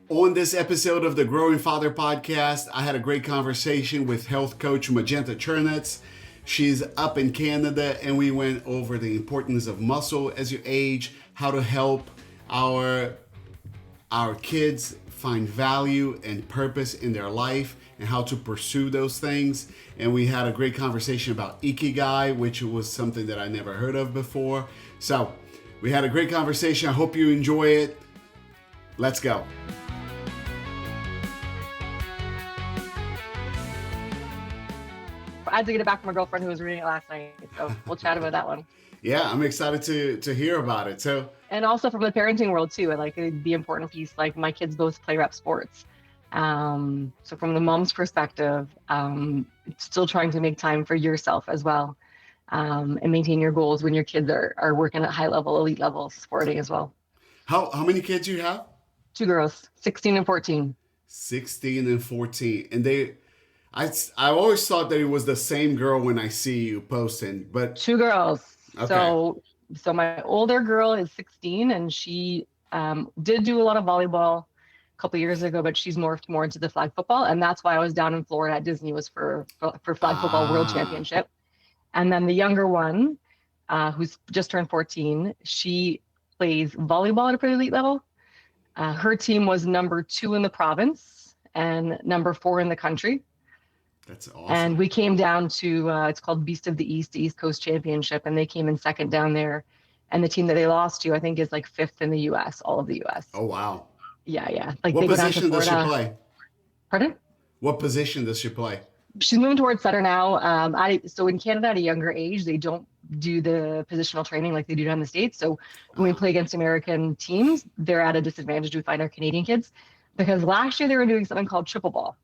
On this episode of the Growing Father podcast, I had a great conversation with health coach Magenta Chernets. She's up in Canada, and we went over the importance of muscle as you age, how to help our kids find value and purpose in their life, and how to pursue those things. And we had a great conversation about Ikigai, which was something that I never heard of before. So we had a great conversation. I hope you enjoy it. Let's go. I had to get it back from a girlfriend who was reading it last night, so we'll chat about that one. Yeah, I'm excited to hear about it. So, and also from the parenting world too, I like the important piece. Like my kids both play rep sports, so from the mom's perspective, still trying to make time for yourself as well, and maintain your goals when your kids are working at high level, elite level sporting as well. how many kids you have? 2 girls, 16 and 14. 16 and 14, and I always thought that it was the same girl when I see you posting, but 2 girls. okay. So my older girl is 16, and she did do a lot of volleyball a couple years ago, but she's morphed more into the flag football, and that's why I was down in Florida at Disney, was for flag football world championship. And then the younger one, who's just turned 14, she plays volleyball at a pretty elite level. Her team was number 2 in the province and number 4 in the country. That's awesome. And we came down to, it's called Beast of the East Coast Championship, and they came in second down there. And the team that they lost to, I think, is like 5th in the U.S., all of the U.S. Oh, wow. Yeah. Like what they go down to position does she Florida. play? Pardon? What position does she play? She's moving towards center now. So in Canada, at a younger age, they don't do the positional training like they do down in the States. So when we play against American teams, they're at a disadvantage. We find our Canadian kids, because last year they were doing something called triple ball,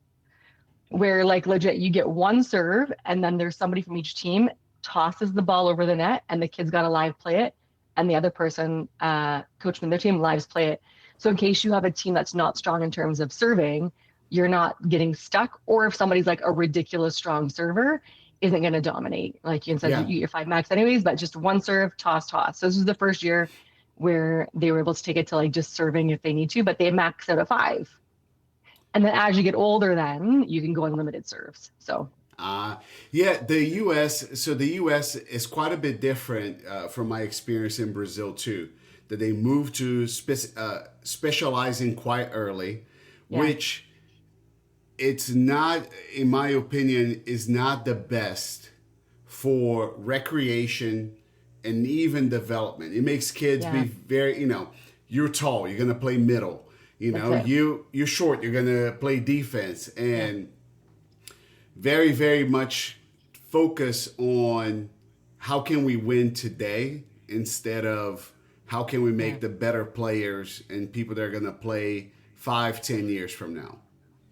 where like legit you get one serve and then there's somebody from each team tosses the ball over the net and the kid's got to live play it, and the other person, coach from their team, lives play it. So in case you have a team that's not strong in terms of serving, you're not getting stuck. Or if somebody's like a ridiculous strong server, isn't going to dominate. Like you said, you get 5 max anyways, but just one serve, toss. So this is the first year where they were able to take it to like just serving if they need to, but they max out at 5. And then as you get older, then you can go unlimited serves. So the U.S. is quite a bit different from my experience in Brazil too. That they moved to specializing quite early, which it's not, in my opinion, is not the best for recreation and even development. It makes kids be very, you're tall, you're gonna play middle. You're short, you're gonna play defense, and very, very much focus on how can we win today instead of how can we make the better players and people that are gonna play 5-10 years from now.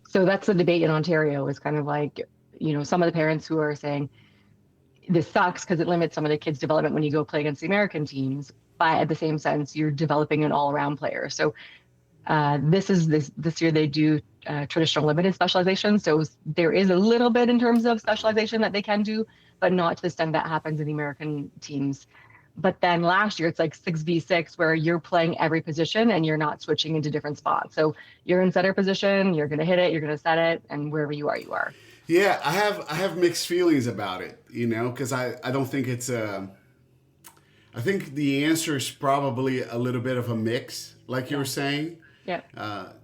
So that's the debate in Ontario, is kind of like, some of the parents who are saying this sucks because it limits some of the kids' development when you go play against the American teams, but at the same sense, you're developing an all-around player. So this year they do traditional limited specialization. So there is a little bit in terms of specialization that they can do, but not to the extent that happens in the American teams. But then last year, it's like 6v6 where you're playing every position and you're not switching into different spots. So you're in setter position, you're going to hit it, you're going to set it, and wherever you are, you are. Yeah, I have mixed feelings about it, because I don't think it's I think the answer is probably a little bit of a mix, like you were saying. Yeah.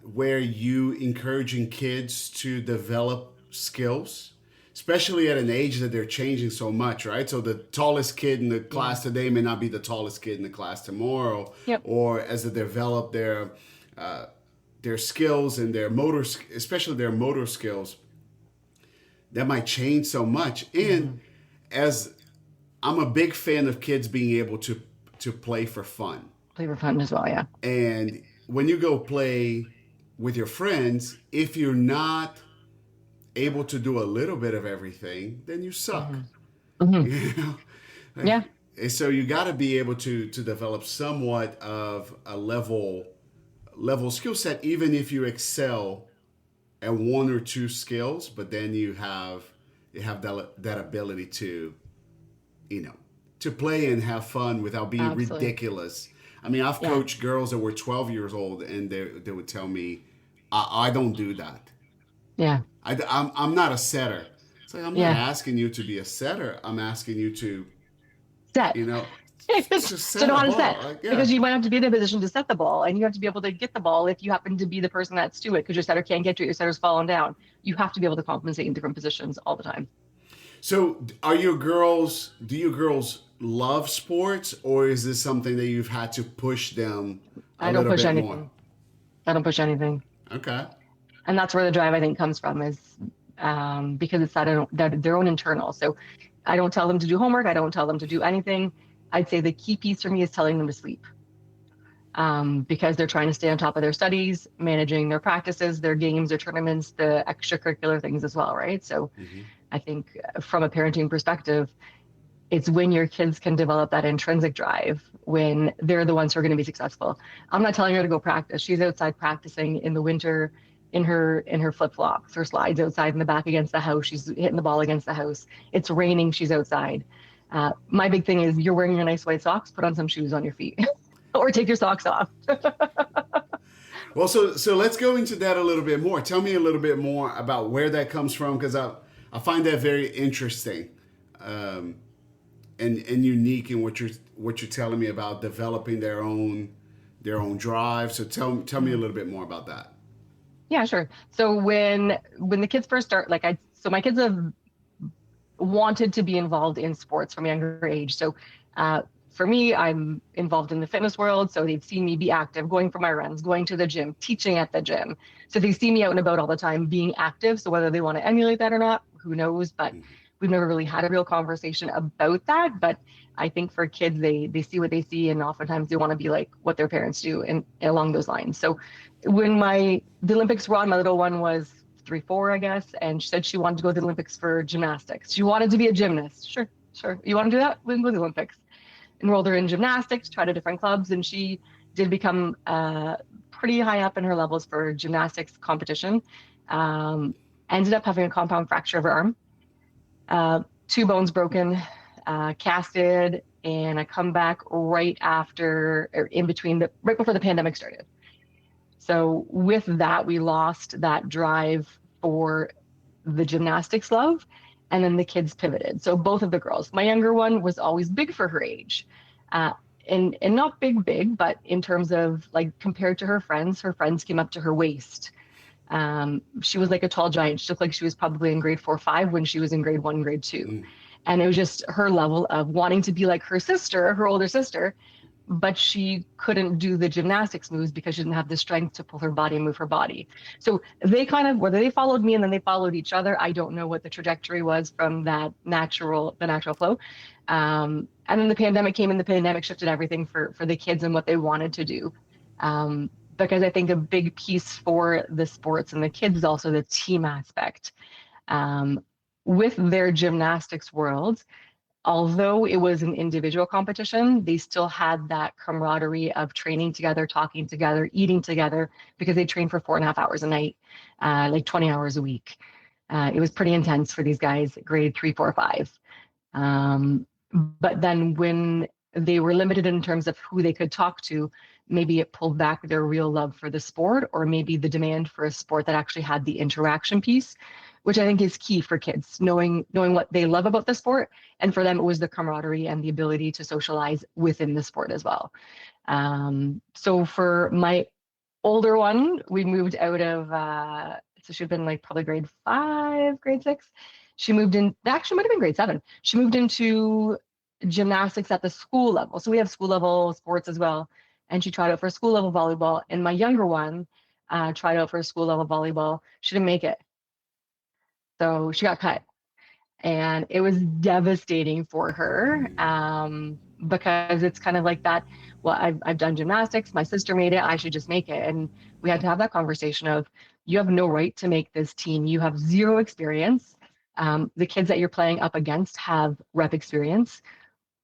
Where you encouraging kids to develop skills, especially at an age that they're changing so much, right? So the tallest kid in the class today may not be the tallest kid in the class tomorrow, or as they develop their skills and their motor, especially their motor skills, that might change so much. And as I'm a big fan of kids being able to play for fun. Play for fun as well, yeah. And when you go play with your friends, if you're not able to do a little bit of everything, then you suck. So you got to be able to develop somewhat of a level skill set, even if you excel at 1 or 2 skills, but then you have that ability to play and have fun without being ridiculous. I mean, I've coached girls that were 12 years old, and they would tell me I don't do that. Yeah. I'm not a setter. It's like I'm not Yeah. asking you to be a setter. I'm asking you to, Set. you know, just To set know a how to set, ball. Like, yeah. because you might have to be in a position to set the ball, and you have to be able to get the ball if you happen to be the person that's to it, because your setter can't get to it, your setter's falling down. You have to be able to compensate in different positions all the time. So, are your girls? Do your girls love sports, or is this something that you've had to push them a I don't little push bit more? anything. I don't push anything. Okay. And that's where the drive I think comes from, is because it's that their own internal. So I don't tell them to do homework. I don't tell them to do anything. I'd say the key piece for me is telling them to sleep, because they're trying to stay on top of their studies, managing their practices, their games, their tournaments, the extracurricular things as well, right? So Hmm. I think from a parenting perspective, it's when your kids can develop that intrinsic drive, when they're the ones who are going to be successful. I'm not telling her to go practice. She's outside practicing in the winter in her flip-flops, her slides outside in the back against the house. She's hitting the ball against the house. It's raining, she's outside. My big thing is, you're wearing your nice white socks, put on some shoes on your feet or take your socks off. Well, so let's go into that a little bit more. Tell me a little bit more about where that comes from, because I find that very interesting, um, and unique in what you're telling me about developing their own drive. So tell me a little bit more about that. Yeah, sure. So when the kids first start, so my kids have wanted to be involved in sports from a younger age. So uh, for me, I'm involved in the fitness world. So they've seen me be active, going for my runs, going to the gym, teaching at the gym. So they see me out and about all the time being active. So whether they want to emulate that or not, who knows? But we've never really had a real conversation about that. But I think for kids, they see what they see, and oftentimes they want to be like what their parents do, and along those lines. So when the Olympics were on, my little one was 3, 4, I guess, and she said she wanted to go to the Olympics for gymnastics. She wanted to be a gymnast. Sure, sure. You want to do that? We can go to the Olympics. Enrolled her in gymnastics, tried to different clubs, and she did become pretty high up in her levels for gymnastics competition. Um, Ended up having a compound fracture of her arm, 2 bones broken, casted, and a comeback right after, or in between, right before the pandemic started. So with that, we lost that drive for the gymnastics love, and then the kids pivoted. So both of the girls, my younger one was always big for her age, uh, and not big, but in terms of like compared to her friends came up to her waist. She was like a tall giant. She looked like she was probably in grade 4, 5 when she was in grade 1, grade 2. Mm. And it was just her level of wanting to be like her sister, her older sister, but she couldn't do the gymnastics moves because she didn't have the strength to pull her body and move her body. So they kind of, whether they followed me and then they followed each other, I don't know what the trajectory was from the natural flow. And then the pandemic came, and the pandemic shifted everything for the kids and what they wanted to do. Because I think a big piece for the sports and the kids is also the team aspect. Um, with their gymnastics world, although it was an individual competition, they still had that camaraderie of training together, talking together, eating together, because they trained for 4.5 hours a night, like 20 hours a week. It was pretty intense for these guys, grade 3, 4, 5. But then when they were limited in terms of who they could talk to, maybe it pulled back their real love for the sport, or maybe the demand for a sport that actually had the interaction piece, which I think is key for kids, knowing what they love about the sport. And for them, it was the camaraderie and the ability to socialize within the sport as well. So for my older one, we moved out of, so she'd been like probably grade 5, grade 6. She moved in, actually might have been grade 7. She moved into gymnastics at the school level. So we have school level sports as well. And she tried out for school level volleyball. And my younger one tried out for school level volleyball. She didn't make it. So she got cut. And it was devastating for her, because it's kind of like that. Well, I've done gymnastics. My sister made it. I should just make it. And we had to have that conversation of, you have no right to make this team. You have zero experience. The kids that you're playing up against have rep experience.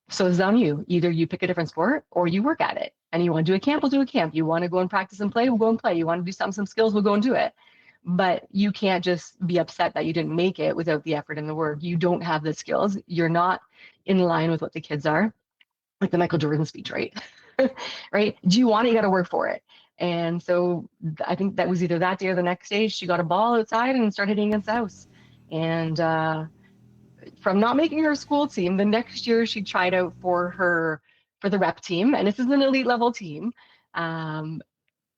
So it's on you. Either you pick a different sport or you work at it. And you want to do a camp, we'll do a camp. You want to go and practice and play, we'll go and play. You want to do some skills, we'll go and do it. But you can't just be upset that you didn't make it without the effort and the work. You don't have the skills. You're not in line with what the kids are. Like the Michael Jordan speech, right? Right? Do you want it? You got to work for it. And so I think that was either that day or the next day, she got a ball outside and started hitting against the house. And from not making her school team, the next year she tried out for the rep team, and this is an elite level team. Um,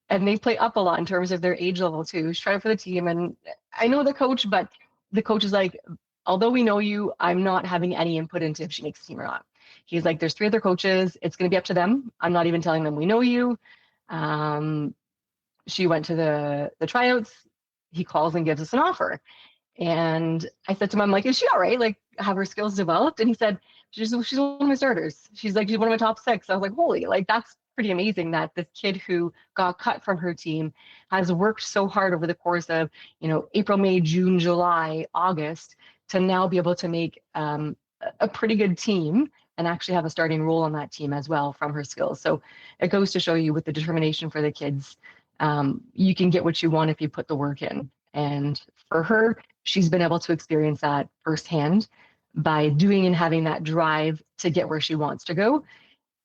and they play up a lot in terms of their age level too. She tried out for the team, and I know the coach, but the coach is like, although we know you, I'm not having any input into if she makes the team or not. He's like, there's three other coaches. It's going to be up to them. I'm not even telling them we know you. Um, she went to the tryouts. He calls and gives us an offer. And I said to him, I'm like, is she all right? Like, have her skills developed? And he said, she's one of my starters. She's like, she's one of my top six. I was like, holy, like, that's pretty amazing that this kid who got cut from her team has worked so hard over the course of, April, May, June, July, August to now be able to make a pretty good team and actually have a starting role on that team as well from her skills. So it goes to show you with the determination for the kids, you can get what you want if you put the work in. And for her, she's been able to experience that firsthand by doing and having that drive to get where she wants to go.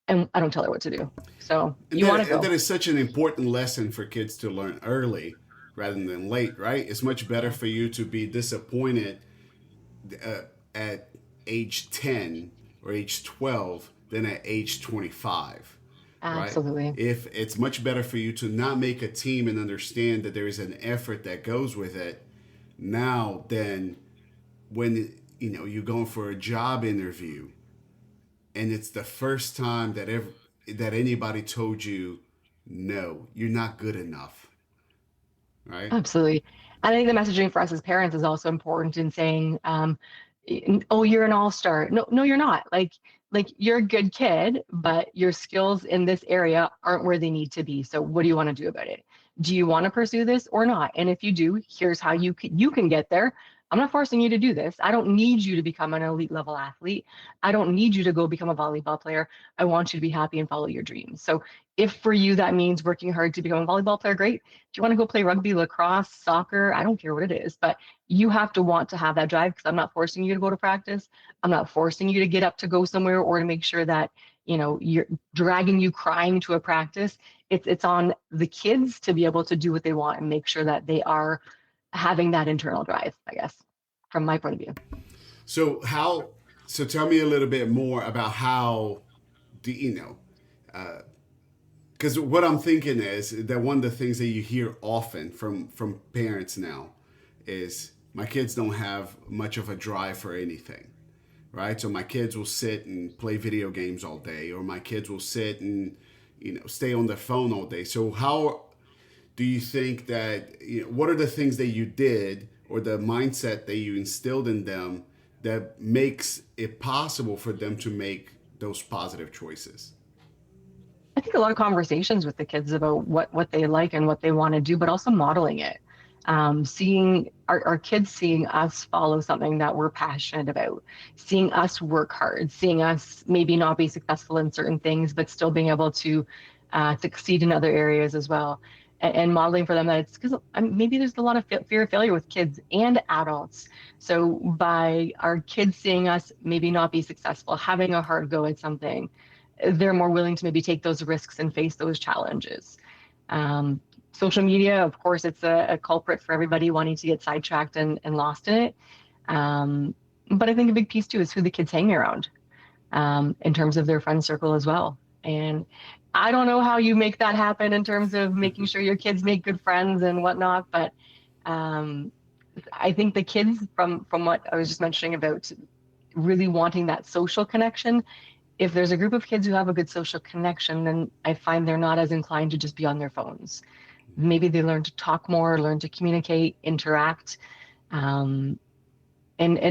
And I don't tell her what to do. So And you want to go. that is such an important lesson for kids to learn early rather than late, right? It's much better Yeah, for you to be disappointed at age 10 or age 12 than at age 25, right? absolutely. If it's much better for you to not make a team and understand that there is an effort that goes with it now than when you're going for a job interview and it's the first time that anybody told you no, you're not good enough, right? Absolutely. And I think the messaging for us as parents is also important in saying, oh, you're an all-star. No, no, you're not. Like you're a good kid, but your skills in this area aren't where they need to be. So what do you want to do about it? Do you want to pursue this or not? And if you do, here's how you can get there. I'm not forcing you to do this. I don't need you to become an elite level athlete. I don't need you to go become a volleyball player. I want you to be happy and follow your dreams. So if for you that means working hard to become a volleyball player, great. Do you want to go play rugby, lacrosse, soccer? I don't care what it is, but you have to want to have that drive because I'm not forcing you to go to practice. I'm not forcing you to get up to go somewhere or to make sure that, you're dragging you crying to a practice. It's on the kids to be able to do what they want and make sure that they are having that internal drive, I guess, from my point of view. So tell me a little bit more about how do because what I'm thinking is that one of the things that you hear often from parents now is my kids don't have much of a drive for anything, right? So my kids will sit and play video games all day, or my kids will sit and stay on their phone all day. So how do you think that what are the things that you did or the mindset that you instilled in them that makes it possible for them to make those positive choices? I think a lot of conversations with the kids about what they like and what they want to do, but also modeling it. Seeing our kids seeing us follow something that we're passionate about, seeing us work hard, seeing us maybe not be successful in certain things, but still being able to succeed in other areas as well. And modeling for them that it's because maybe there's a lot of fear of failure with kids and adults. So by our kids seeing us maybe not be successful, having a hard go at something, they're more willing to maybe take those risks and face those challenges. Social media, of course, it's a culprit for everybody wanting to get sidetracked and lost in it. But I think a big piece too is who the kids hang around in terms of their friend circle as well. And I don't know how you make that happen in terms of making sure your kids make good friends and whatnot, but I think the kids from what I was just mentioning about really wanting that social connection, if there's a group of kids who have a good social connection, then I find they're not as inclined to just be on their phones. Maybe they learn to talk more, learn to communicate, interact. And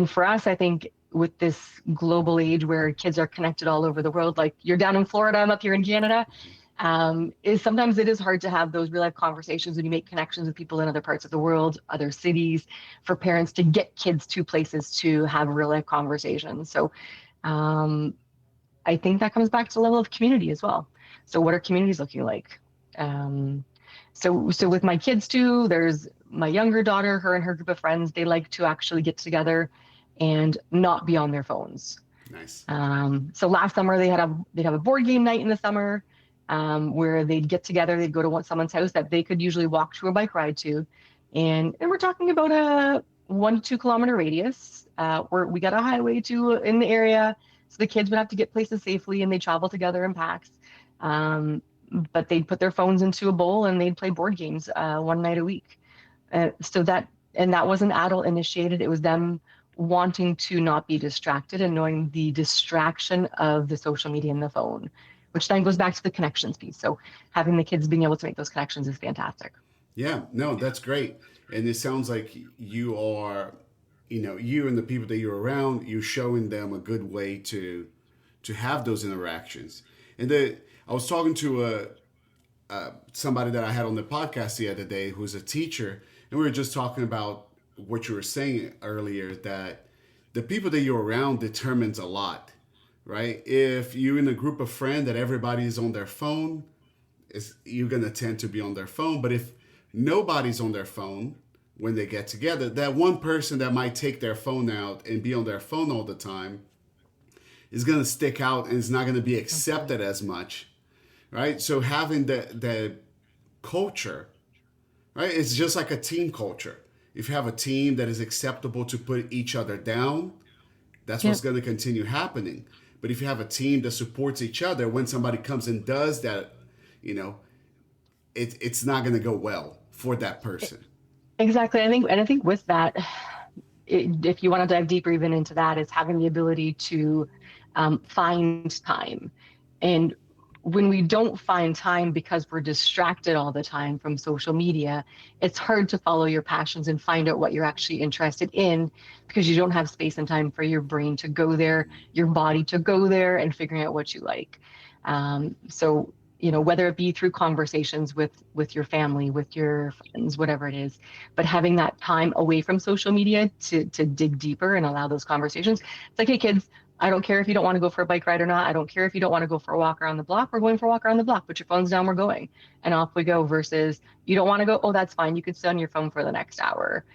for us, I think with this global age where kids are connected all over the world, like you're down in Florida, I'm up here in Canada, is sometimes it is hard to have those real life conversations when you make connections with people in other parts of the world, other cities, for parents to get kids to places to have real life conversations. So I think that comes back to the level of community as well. So what are communities looking like? So with my kids too, there's my younger daughter, her and her group of friends, they like to actually get together and not be on their phones. Nice. So last summer they'd have a board game night in the summer. where they'd get together, they'd go to someone's house that they could usually walk to a bike ride to. And we're talking about a 1 to 2 kilometer radius, where we got a highway to in the area. So the kids would have to get places safely and they travel together in packs. Um, but they'd put their phones into a bowl and they'd play board games one night a week. And that wasn't adult initiated. It was them wanting to not be distracted and knowing the distraction of the social media and the phone, which then goes back to the connections piece. So having the kids being able to make those connections is fantastic. Yeah, no, that's great. And it sounds like you are, you and the people that you're around, you're showing them a good way to have those interactions. And I was talking to somebody that I had on the podcast the other day who's a teacher, and we were just talking about what you were saying earlier, that the people that you're around determines a lot, right? If you're in a group of friends that everybody is on their phone, you're going to tend to be on their phone. But if nobody's on their phone when they get together, that one person that might take their phone out and be on their phone all the time is going to stick out and is not going to be accepted as much, right? So having the culture, right? It's just like a team culture. If you have a team that is acceptable to put each other down, that's what's going to continue happening. But if you have a team that supports each other, when somebody comes and does that, it's not going to go well for that person. Exactly. I think with that, if you want to dive deeper even into that, is having the ability to find time. And when we don't find time because we're distracted all the time from social media, it's hard to follow your passions and find out what you're actually interested in, because you don't have space and time for your brain to go there, your body to go there, and figuring out what you like. So, whether it be through conversations with your family, with your friends, whatever it is, but having that time away from social media to dig deeper and allow those conversations. It's like, hey kids, I don't care if you don't want to go for a bike ride or not. I don't care if you don't want to go for a walk around the block. We're going for a walk around the block. Put your phones down. We're going. And off we go. Versus, you don't want to go. Oh, that's fine. You can sit on your phone for the next hour.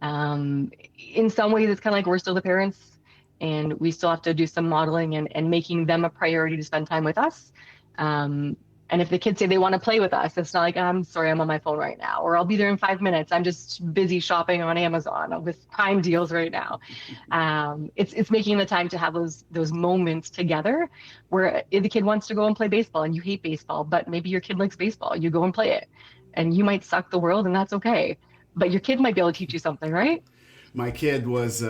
In some ways, it's kind of like we're still the parents and we still have to do some modeling and making them a priority to spend time with us. And if the kids say they want to play with us, it's not like, I'm sorry, I'm on my phone right now, or I'll be there in 5 minutes. I'm just busy shopping on Amazon with Prime deals right now. It's making the time to have those moments together where the kid wants to go and play baseball and you hate baseball, but maybe your kid likes baseball. You go and play it, and you might suck the world, and that's okay. But your kid might be able to teach you something, right? My kid was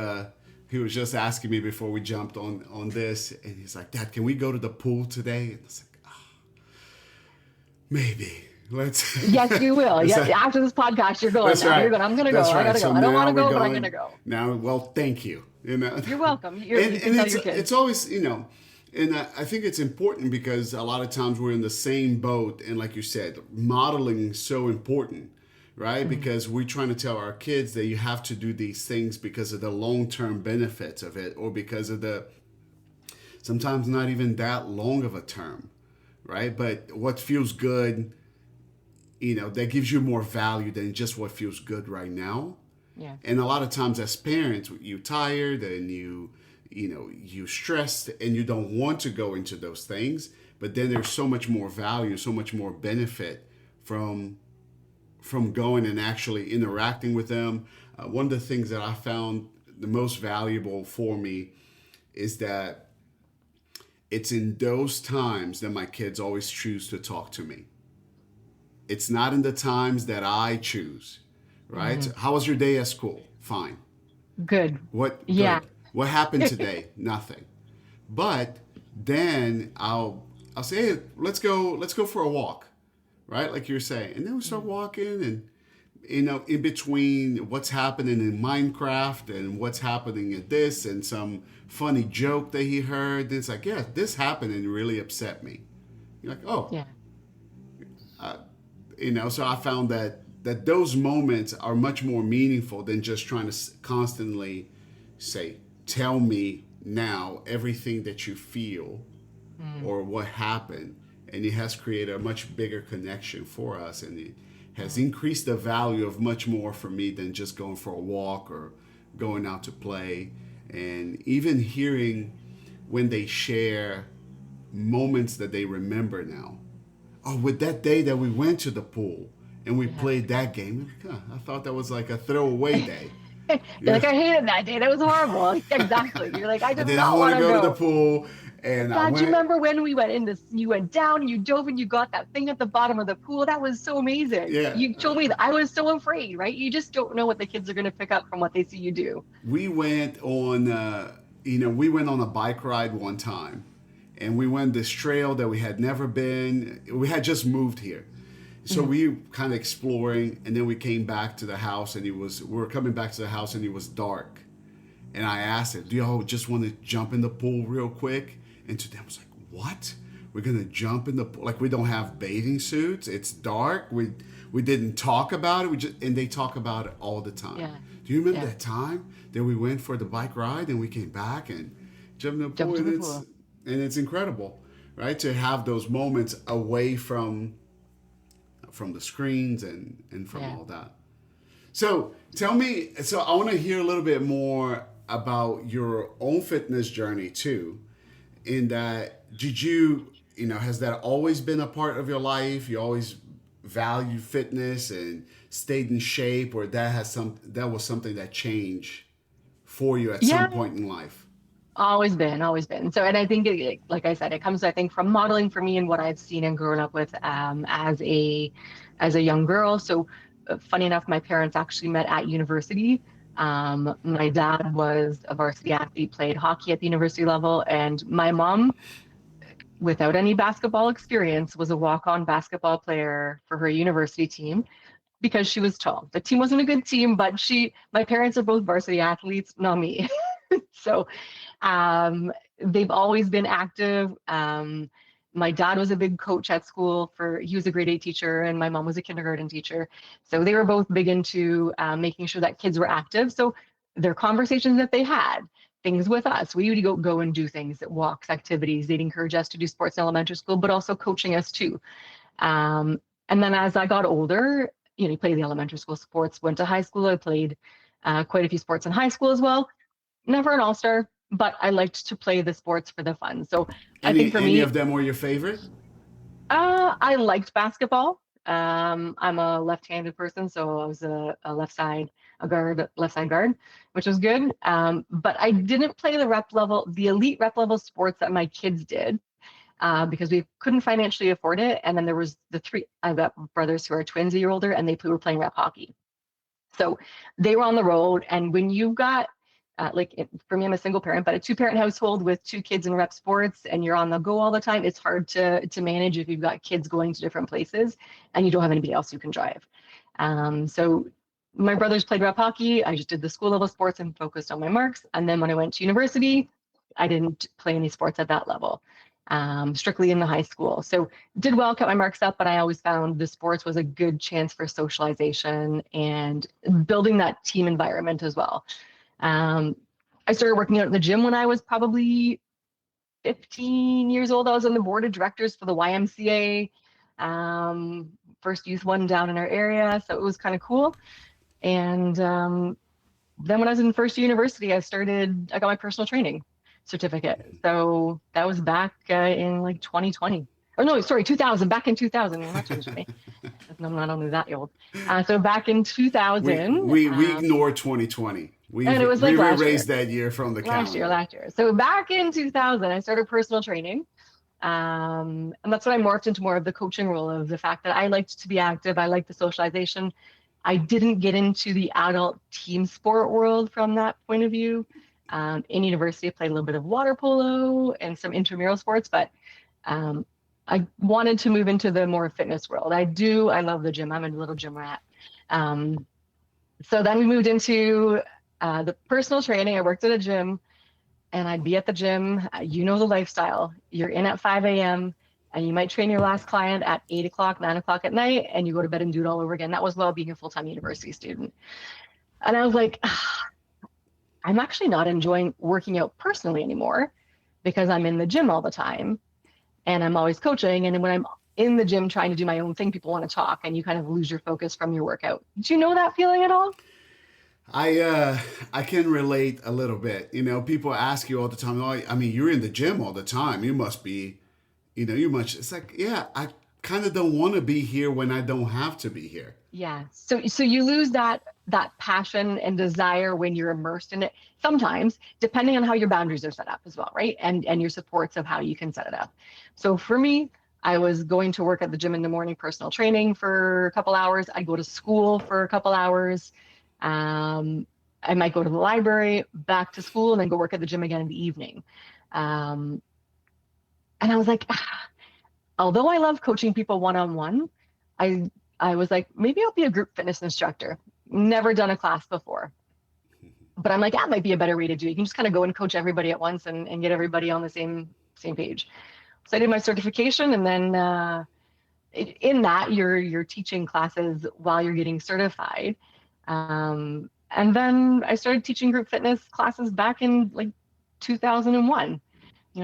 he was just asking me before we jumped on this, and he's like, Dad, can we go to the pool today? And I was like, maybe. Let's. Yes, you will. Yes, after this podcast, you're going. That's Now. Right. You're going. I'm gonna go. That's I right. gotta So go. I don't want to go, going, but I'm gonna go. Now, well, thank you. You're welcome. You can tell your kids. It's always, and I think it's important because a lot of times we're in the same boat, and like you said, modeling is so important, right? Mm-hmm. Because we're trying to tell our kids that you have to do these things because of the long-term benefits of it, or because of the sometimes not even that long of a term, right? But what feels good, that gives you more value than just what feels good right now. Yeah. And a lot of times as parents, you're tired and you're stressed and you don't want to go into those things. But then there's so much more value, so much more benefit from going and actually interacting with them. One of the things that I found the most valuable for me is that it's in those times that my kids always choose to talk to me. It's not in the times that I choose, right? Mm-hmm. How was your day at school? Fine. Good. What? Yeah. Good. What happened today? Nothing. But then I'll say, hey, let's go for a walk, right? Like you're saying, and then we start walking, and in between what's happening in Minecraft and what's happening at this, and some funny joke that he heard, it's like, yeah, this happened and it really upset me. You're like, oh, yeah. So I found that those moments are much more meaningful than just trying to constantly say, tell me now everything that you feel or what happened. And it has created a much bigger connection for us. And it has increased the value of much more for me than just going for a walk or going out to play. And even hearing when they share moments that they remember now. Oh, with that day that we went to the pool and we Yeah. played that game, huh, I thought that was like a throwaway day. You're Yeah. like, I hated that day. That was horrible. Exactly. You're like, I I did did not not want want to to go to the go. pool, and I God, do you went. remember when we went in this? You went down and you dove and you got that thing at the bottom of the pool. That was so amazing. Yeah, You told me that I was so afraid, right? You just don't know what the kids are going to pick up from what they see you do. we went on. We went on a bike ride one time, and we went this trail that we had never been. We had just moved here, so Mhm. we kind of exploring, and then we came back to the house, and we were coming back to the house, and it was dark. And I asked it, do y'all just want to jump in the pool real quick? And to them, I was like, what? We're gonna jump in the pool? Like, we don't have bathing suits. It's dark. We didn't talk about it. And they talk about it all the time. Yeah. Do you remember Yeah. that time that we went for the bike ride and we came back and jumped in the pool? Jumped in And the it's pool. and it's incredible, right? To have those moments away from the screens and from Yeah. all that. So tell me, so I want to hear a little bit more about your own fitness journey too. In that, has that always been a part of your life? You always valued fitness and stayed in shape, or that was something that changed for you at some Yeah. point in life? Always been, always been. So, and I think, like I said, it comes, I think, from modeling for me and what I've seen and grown up with as a young girl. So, funny enough, my parents actually met at university. My dad was a varsity athlete, played hockey at the university level, and my mom, without any basketball experience, was a walk-on basketball player for her university team because she was tall. The team wasn't a good team, but my parents are both varsity athletes, not me. So they've always been active. My dad was a big coach at school he was a grade eight teacher, and my mom was a kindergarten teacher. So they were both big into making sure that kids were active. So their conversations that they had, things with us, we would go and do things, walks, activities. They'd encourage us to do sports in elementary school, but also coaching us too. Um, and then as I got older, you played the elementary school sports, went to high school. I played quite a few sports in high school as well. Never an all-star, but I liked to play the sports for the fun. So I think for Any me, of them were your favorite? I liked basketball. I'm a left-handed person, so I was a left side guard, which was good. But I didn't play the elite rep level sports that my kids did because we couldn't financially afford it. And then there was I've got brothers who are twins a year older, and were playing rep hockey. So they were on the road, and when you got for me, I'm a single parent, but a two-parent household with two kids in rep sports, and you're on the go all the time. It's hard to manage if you've got kids going to different places, and you don't have anybody else who can drive. So my brothers played rep hockey. I just did the school level sports and focused on my marks. And then when I went to university, I didn't play any sports at that level, strictly in the high school. So did well, kept my marks up, but I always found the sports was a good chance for socialization and building that team environment as well. Um, I started working out at the gym when I was probably 15 years old. I was on the board of directors for the YMCA, first youth one down in our area. So it was kind of cool. And then when I was in first year university, I got my personal training certificate. So that was back in like 2020. Or no, sorry, 2000, back in 2000, not 2020. I'm not only that old. So back in We 2000, we we ignore 2020. and it was like We've last year. erased that year from the calendar. Last year. So back in 2000, I started personal training. And that's when I morphed into more of the coaching role of the fact that I liked to be active. I liked the socialization. I didn't get into the adult team sport world from that point of view. In university, I played a little bit of water polo and some intramural sports, but um, I wanted to move into the more fitness world. I love the gym. I'm a little gym rat. Um, so then we moved into the personal training. I worked at a gym, and I'd be at the gym. You know the lifestyle. You're in at 5 a.m. and you might train your last client at 8 o'clock, 9 o'clock at night, and you go to bed and do it all over again. That was while being a full-time university student. And I was like, I'm actually not enjoying working out personally anymore because I'm in the gym all the time and I'm always coaching. And when I'm in the gym trying to do my own thing, people want to talk and you kind of lose your focus from your workout. Do you know that feeling at all? I can relate a little bit. People ask you all the time. Oh, I mean, you're in the gym all the time. You must be, you much. It's like, yeah, kind of don't want to be here when I don't have to be here. Yeah. So you lose that passion and desire when you're immersed in it. Sometimes, depending on how your boundaries are set up as well, right? And your supports of how you can set it up. So for me, I was going to work at the gym in the morning, personal training for a couple hours. I'd go to school for a couple hours. Um, I might go to the library, back to school, and then go work at the gym again in the evening. Um, and I was like, although I love coaching people one-on-one, I I was like, maybe I'll be a group fitness instructor. Never done a class before. But I'm like, that might be a better way to do it. You can just kind of go and coach everybody at once and get everybody on the same page. So I did my certification, and then in that you're teaching classes while you're getting certified. And then I started teaching group fitness classes back in like 2001,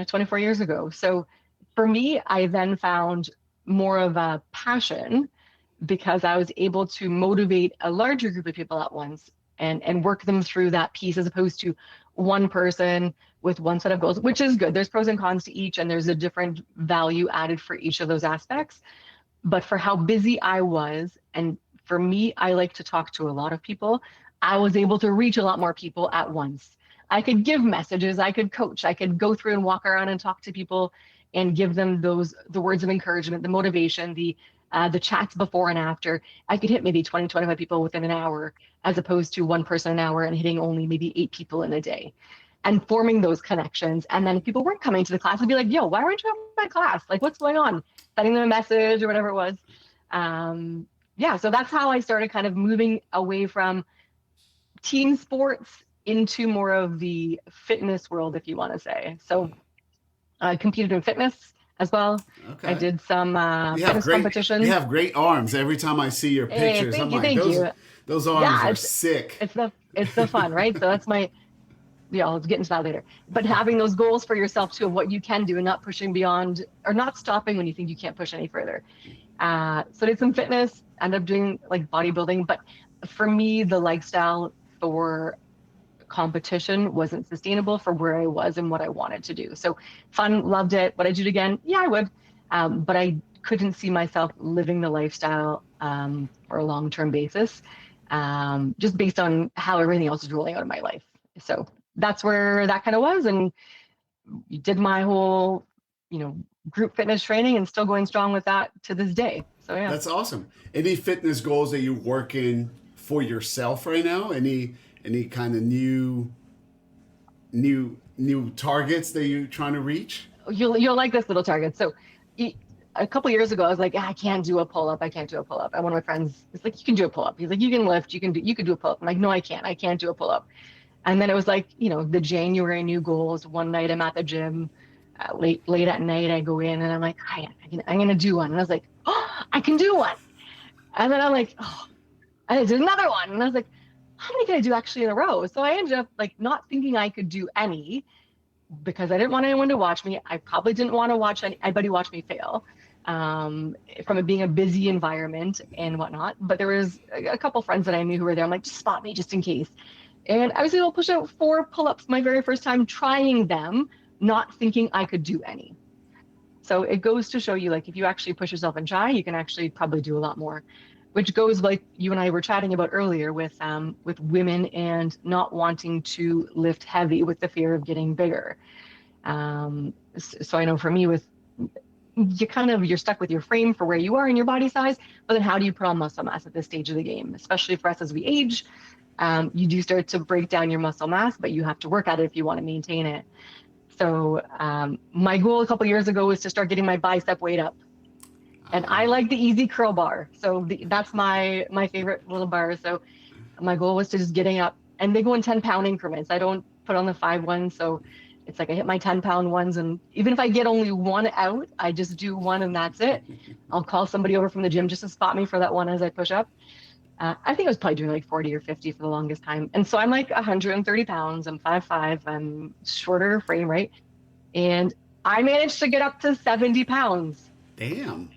24 years ago. So for me, I then found more of a passion because I was able to motivate a larger group of people at once and work them through that piece as opposed to one person with one set of goals, which is good. There's pros and cons to each, and there's a different value added for each of those aspects. But for how busy I was, and for me, I like to talk to a lot of people, I was able to reach a lot more people at once. I could give messages, I could coach, I could go through and walk around and talk to people and give them the words of encouragement, the motivation, the chats before and after. I could hit maybe 20, 25 people within an hour, as opposed to one person an hour and hitting only maybe 8 people in a day. And forming those connections. And then if people weren't coming to the class, I'd be like, yo, why weren't you at my class? Like, what's going on? Sending them a message or whatever it was. Yeah, so that's how I started kind of moving away from team sports into more of the fitness world, if you want to say. So I competed in fitness as well. I Okay. did some fitness You competitions. have great arms. Every time I see your Hey, pictures, I'm thank you, like, thank you. those arms Yeah, are sick. it's the fun, right? So that's my, yeah, I'll get into that later. But having those goals for yourself too, of what you can do and not pushing beyond or not stopping when you think you can't push any further. So I did some fitness, ended up doing like bodybuilding, but for me, the lifestyle for competition wasn't sustainable for where I was and what I wanted to do. So fun, loved it. Would I do it again? Yeah, I would. But I couldn't see myself living the lifestyle for a long-term basis, just based on how everything else is rolling out in my life. So that's where that kind of was, and did my whole, group fitness training and still going strong with that to this day. So yeah. That's awesome. Any fitness goals that you working for yourself right now? Any kind of new targets that you're trying to reach? You'll like this little target. So a couple years ago, I was like, I can't do a pull up. I can't do a pull up. And one of my friends is like, you can do a pull up. He's like, you can lift. You can do a pull up. I'm like, no, I can't. I can't do a pull up. And then it was like, the January new goals. One night I'm at the gym, late at night I go in and I'm like, I'm gonna do one. And I was like, oh, I can do one. And then I'm like, oh, I did another one. And I was like, how many can I do actually in a row? So I ended up like not thinking I could do any, because I didn't want anyone to watch me. I probably didn't want to watch anybody watch me fail, from it being a busy environment and whatnot. But there was a couple friends that I knew who were there. I'm like, just spot me just in case. And I was able to push out 4 pull-ups my very first time trying them, not thinking I could do any. So it goes to show you, like, if you actually push yourself and try, you can actually probably do a lot more, which goes like you and I were chatting about earlier with women and not wanting to lift heavy with the fear of getting bigger. So I know for me, with you're stuck with your frame for where you are in your body size, but then how do you put on muscle mass at this stage of the game, especially for us as we age? You do start to break down your muscle mass, but you have to work at it if you want to maintain it. So my goal a couple years ago was to start getting my bicep weight up. And I like the easy curl bar. So that's my favorite little bar. So my goal was to just getting up, and they go in 10-pound increments. I don't put on the 5 ones. So it's like I hit my 10-pound ones, and even if I get only one out, I just do one and that's it. I'll call somebody over from the gym just to spot me for that one as I push up. I think I was probably doing like 40 or 50 for the longest time. And so I'm like 130 pounds. I'm 5'5". I'm shorter frame, right? And I managed to get up to 70 pounds. Damn.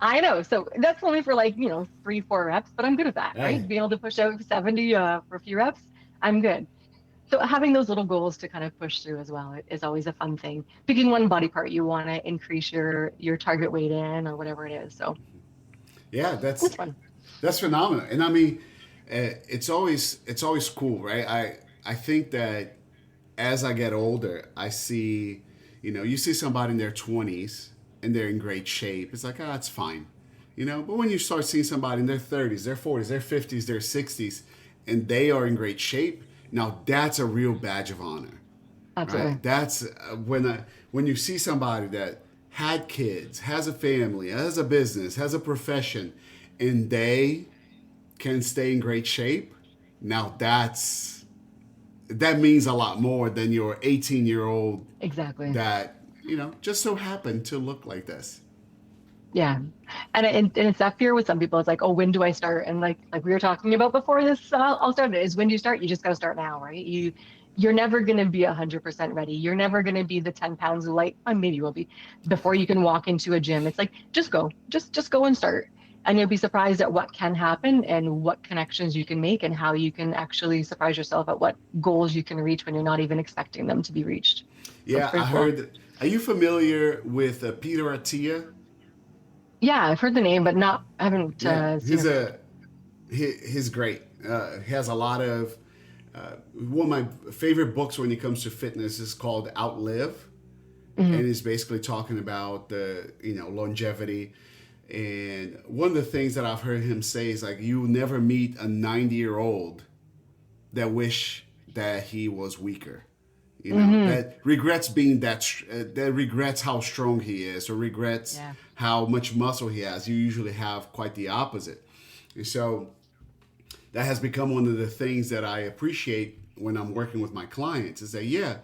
I know. So that's only for like, 3, 4 reps, but I'm good at that, right? Hey. Being able to push out 70 for a few reps, I'm good. So having those little goals to kind of push through as well is always a fun thing. Picking one body part you want to increase your target weight in or whatever it is. So Yeah, it's fun. that's phenomenal. And I mean, it's always cool, right? I think that as I get older, I see, you see somebody in their 20s and they're in great shape. It's like, it's fine, But when you start seeing somebody in their 30s, their 40s, their 50s, their 60s, and they are in great shape, now that's a real badge of honor, right? Absolutely. That's when you see somebody that had kids, has a family, has a business, has a profession, and they can stay in great shape. Now that means a lot more than your 18-year-old Exactly. that just so happened to look like this. Yeah. And it's that fear with some people. It's like, oh, when do I start? And like we were talking about before this all started, is when do you start? You just got to start now, right? You're never going to be 100% ready. You're never going to be the 10 pounds light. Maybe you will be before you can walk into a gym. It's like, just go, just go and start. And you'll be surprised at what can happen and what connections you can make and how you can actually surprise yourself at what goals you can reach when you're not even expecting them to be reached. So it's Yeah, I pretty cool. heard. Are you familiar with Peter Attia? Yeah, I've heard the name, but not, I haven't Yeah, seen him. he's great. He has a lot of one of my favorite books when it comes to fitness is called Outlive, Mhm. and he's basically talking about the longevity. And one of the things that I've heard him say is like, you will never meet a 90-year-old that wish that he was weaker. Hmm. That regrets being that regrets how strong he is or regrets Yeah. how much muscle he has. You usually have quite the opposite. And so that has become one of the things that I appreciate when I'm working with my clients is that, yeah,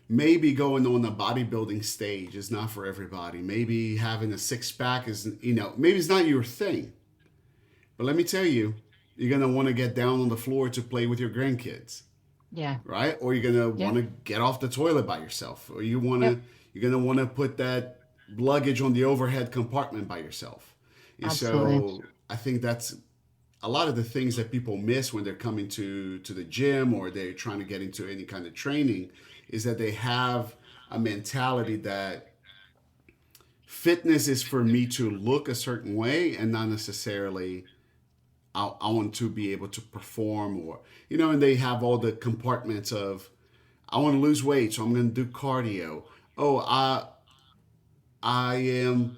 maybe going on the bodybuilding stage is not for everybody. Maybe having a six pack is, maybe it's not your thing. But let me tell you, you're going to want to get down on the floor to play with your grandkids, Yeah. right? Or you're going to Yeah. want to get off the toilet by yourself, or Yep. you're going to want to put that luggage on the overhead compartment by yourself. And Absolutely. so I think that's a lot of the things that people miss when they're coming to the gym or they're trying to get into any kind of training is that they have a mentality that fitness is for me to look a certain way and not necessarily I want to be able to perform or and they have all the compartments of I want to lose weight so I'm going to do cardio. Oh, I am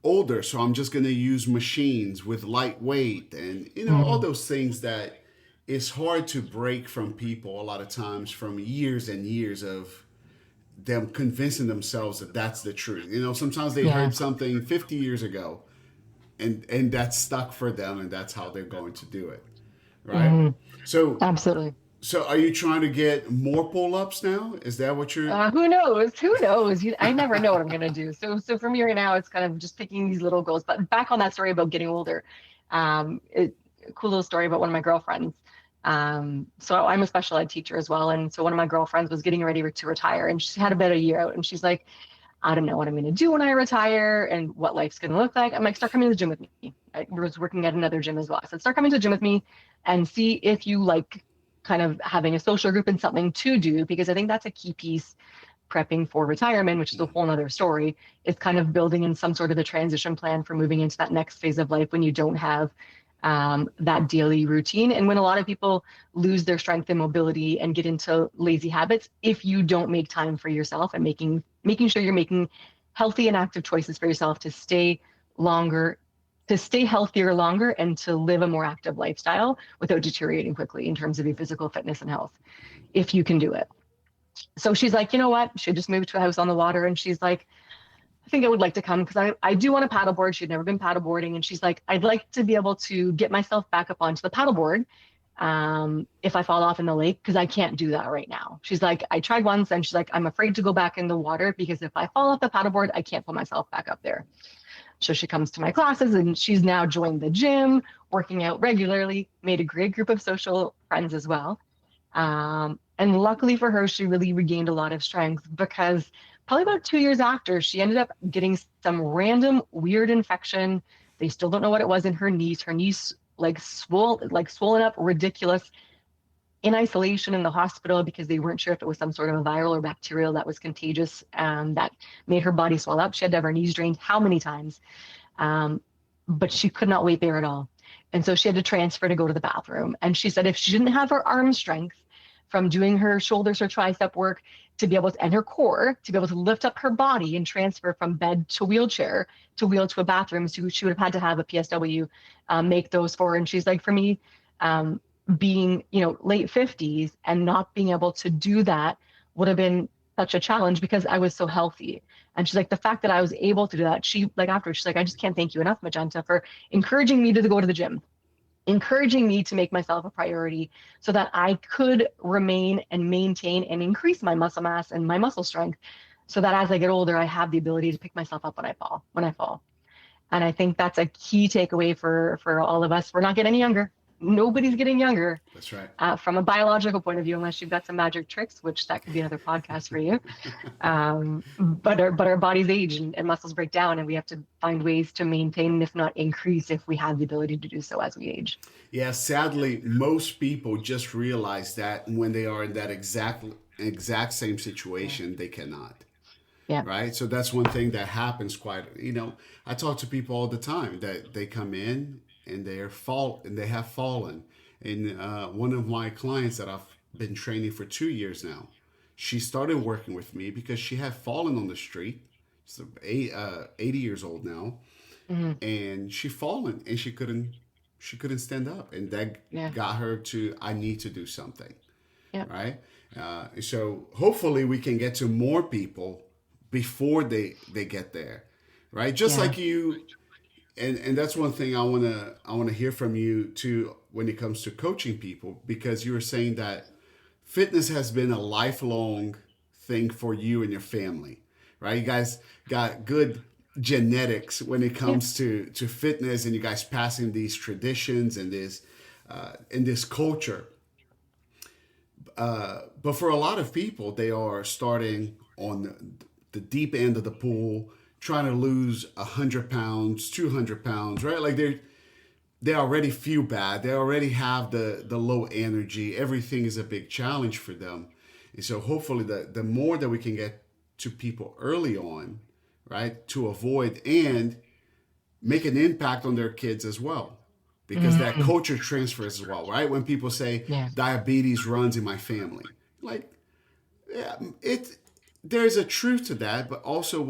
older, so I'm just going to use machines with light weight and all Mm. those things that it's hard to break from people a lot of times from years and years of them convincing themselves that that's the truth. Sometimes they Yeah. heard something 50 years ago and that's stuck for them and that's how they're going to do it, right? Hmm. So Absolutely. so are you trying to get more pull-ups now? Is that what you're Who knows? Who knows? I never know what I'm gonna do. So for me right now, it's kind of just picking these little goals. But back on that story about getting older, it cool little story about one of my girlfriends. So I'm a special ed teacher as well, and so one of my girlfriends was getting ready to retire, and she had about a year out, and she's like, I don't know what I'm gonna do when I retire and what life's gonna look like. I'm like, start coming to the gym with me. I was working at another gym as well. I said, start coming to the gym with me and see if you like kind of having a social group and something to do, because I think that's a key piece prepping for retirement, which is a whole nother story, is kind of building in some sort of a transition plan for moving into that next phase of life when you don't have that daily routine. And when a lot of people lose their strength and mobility and get into lazy habits, if you don't make time for yourself and making sure you're making healthy and active choices for yourself to stay longer, to stay healthier longer, and to live a more active lifestyle without deteriorating quickly in terms of your physical fitness and health, if you can do it. So she's like, you know what? She just moved to a house on the water, and she's like, I think I would like to come because I do want to paddleboard. She'd never been paddleboarding. And she's like, I'd like to be able to get myself back up onto the paddleboard if I fall off in the lake, because I can't do that right now. She's like, I tried once, and she's like, I'm afraid to go back in the water because if I fall off the paddleboard, I can't pull myself back up there. So she comes to my classes, and she's now joined the gym, working out regularly, made a great group of social friends as well. And luckily for her, she really regained a lot of strength because probably about 2 years after, she ended up getting some random weird infection. They still don't know what it was in her knees. Her knees like swollen up ridiculous. in isolation in the hospital because they weren't sure if it was some sort of a viral or bacterial that was contagious, that made her body swell up. She had to have her knees drained how many times? Um, but she could not weight bear at all. And so she had to transfer to go to the bathroom. And she said if she didn't have her arm strength from doing her shoulders or tricep work to be able to, and her core to be able to lift up her body and transfer from bed to wheelchair to wheel to a bathroom, so she would have had to have a PSW make those for her. And she's like, for me, um, being, late 50s and not being able to do that would have been such a challenge because I was so healthy. And she's like, the fact that I was able to do that, she like afterwards, she's like, I just can't thank you enough, Magenta, for encouraging me to go to the gym, encouraging me to make myself a priority so that I could remain and maintain and increase my muscle mass and my muscle strength so that as I get older, I have the ability to pick myself up when I fall. And I think that's a key takeaway for all of us. We're not getting any younger. Nobody's getting younger That's right. from a biological point of view, unless you've got some magic tricks, which that could be another podcast for you. But our bodies age and muscles break down, and we have to find ways to maintain, if not increase, if we have the ability to do so as we age. Yeah, sadly, most people just realize that when they are in that exact same Yeah. situation, they cannot. Yeah. Right? So that's one thing that happens quite, I talk to people all the time that they come in and they have fallen. And one of my clients that I've been training for 2 years now, she started working with me because she had fallen on the street. She's 80 years old now, Hmm. and she fallen and she couldn't stand up, and that Yeah. got her to I need to do something, Yeah. right? So hopefully we can get to more people before they get there, right? Just Yeah. like you, and that's one thing I wanna hear from you too when it comes to coaching people, because you were saying that fitness has been a lifelong thing for you and your family, right? You guys got good genetics when it Yeah. comes to fitness, and you guys passing these traditions and this in this culture. But for a lot of people, they are starting on the deep end of the pool, trying to lose 100 pounds, 200 pounds, right? Like they already feel bad. They already have the low energy. Everything is a big challenge for them. And so hopefully the more that we can get to people early on, right, to avoid and make an impact on their kids as well. Because that Hmm. culture transfers as well, right? When people say Yeah. diabetes runs in my family, like, yeah, there's a truth to that, but also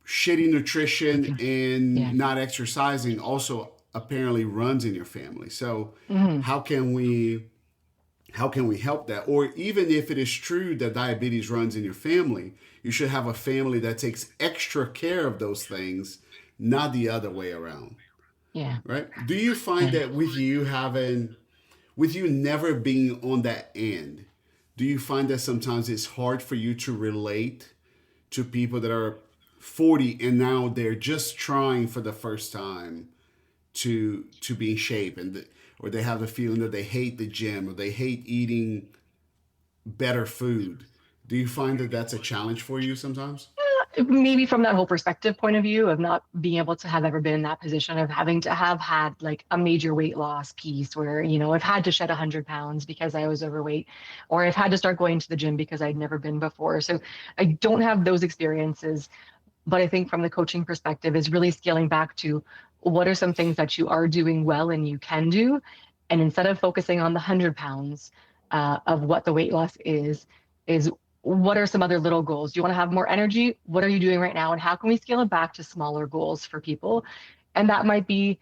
shitty nutrition and Yeah. not exercising also apparently runs in your family. So Hmm. how can we how can we help that? Or even if it is true that diabetes runs in your family, you should have a family that takes extra care of those things, not the other way around, Yeah. right? Do you find Yeah. that with you never being on that end, do you find that sometimes it's hard for you to relate to people that are 40 and now they're just trying for the first time to be in shape, or they have the feeling that they hate the gym or they hate eating better food? Do you find that that's a challenge for you sometimes? Maybe from that whole perspective point of view of not being able to have ever been in that position of having to have had like a major weight loss piece where, I've had to shed 100 pounds because I was overweight, or I've had to start going to the gym because I'd never been before. So I don't have those experiences. But I think from the coaching perspective is really scaling back to what are some things that you are doing well and you can do. And instead of focusing on the 100 pounds of what the weight loss is what are some other little goals? Do you want to have more energy? What are you doing right now? And how can we scale it back to smaller goals for people? And that might be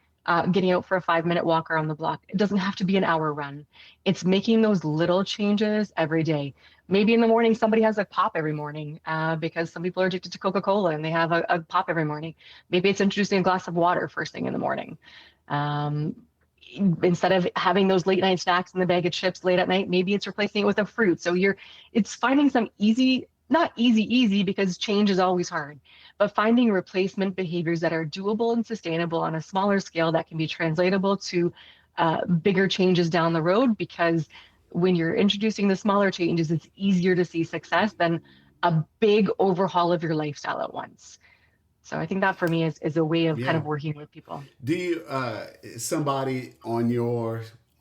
getting out for a 5 minute walk around the block. It doesn't have to be an hour run. It's making those little changes every day. Maybe in the morning, somebody has a pop every morning because some people are addicted to Coca-Cola and they have a pop every morning. Maybe it's introducing a glass of water first thing in the morning. Um, Instead of having those late night snacks and the bag of chips late at night, maybe it's replacing it with a fruit. So it's finding some easy, not easy because change is always hard, but finding replacement behaviors that are doable and sustainable on a smaller scale that can be translatable to bigger changes down the road. Because when you're introducing the smaller changes, it's easier to see success than a big overhaul of your lifestyle at once. So I think that for me is a way of kind Yeah. of working with people. Do you somebody on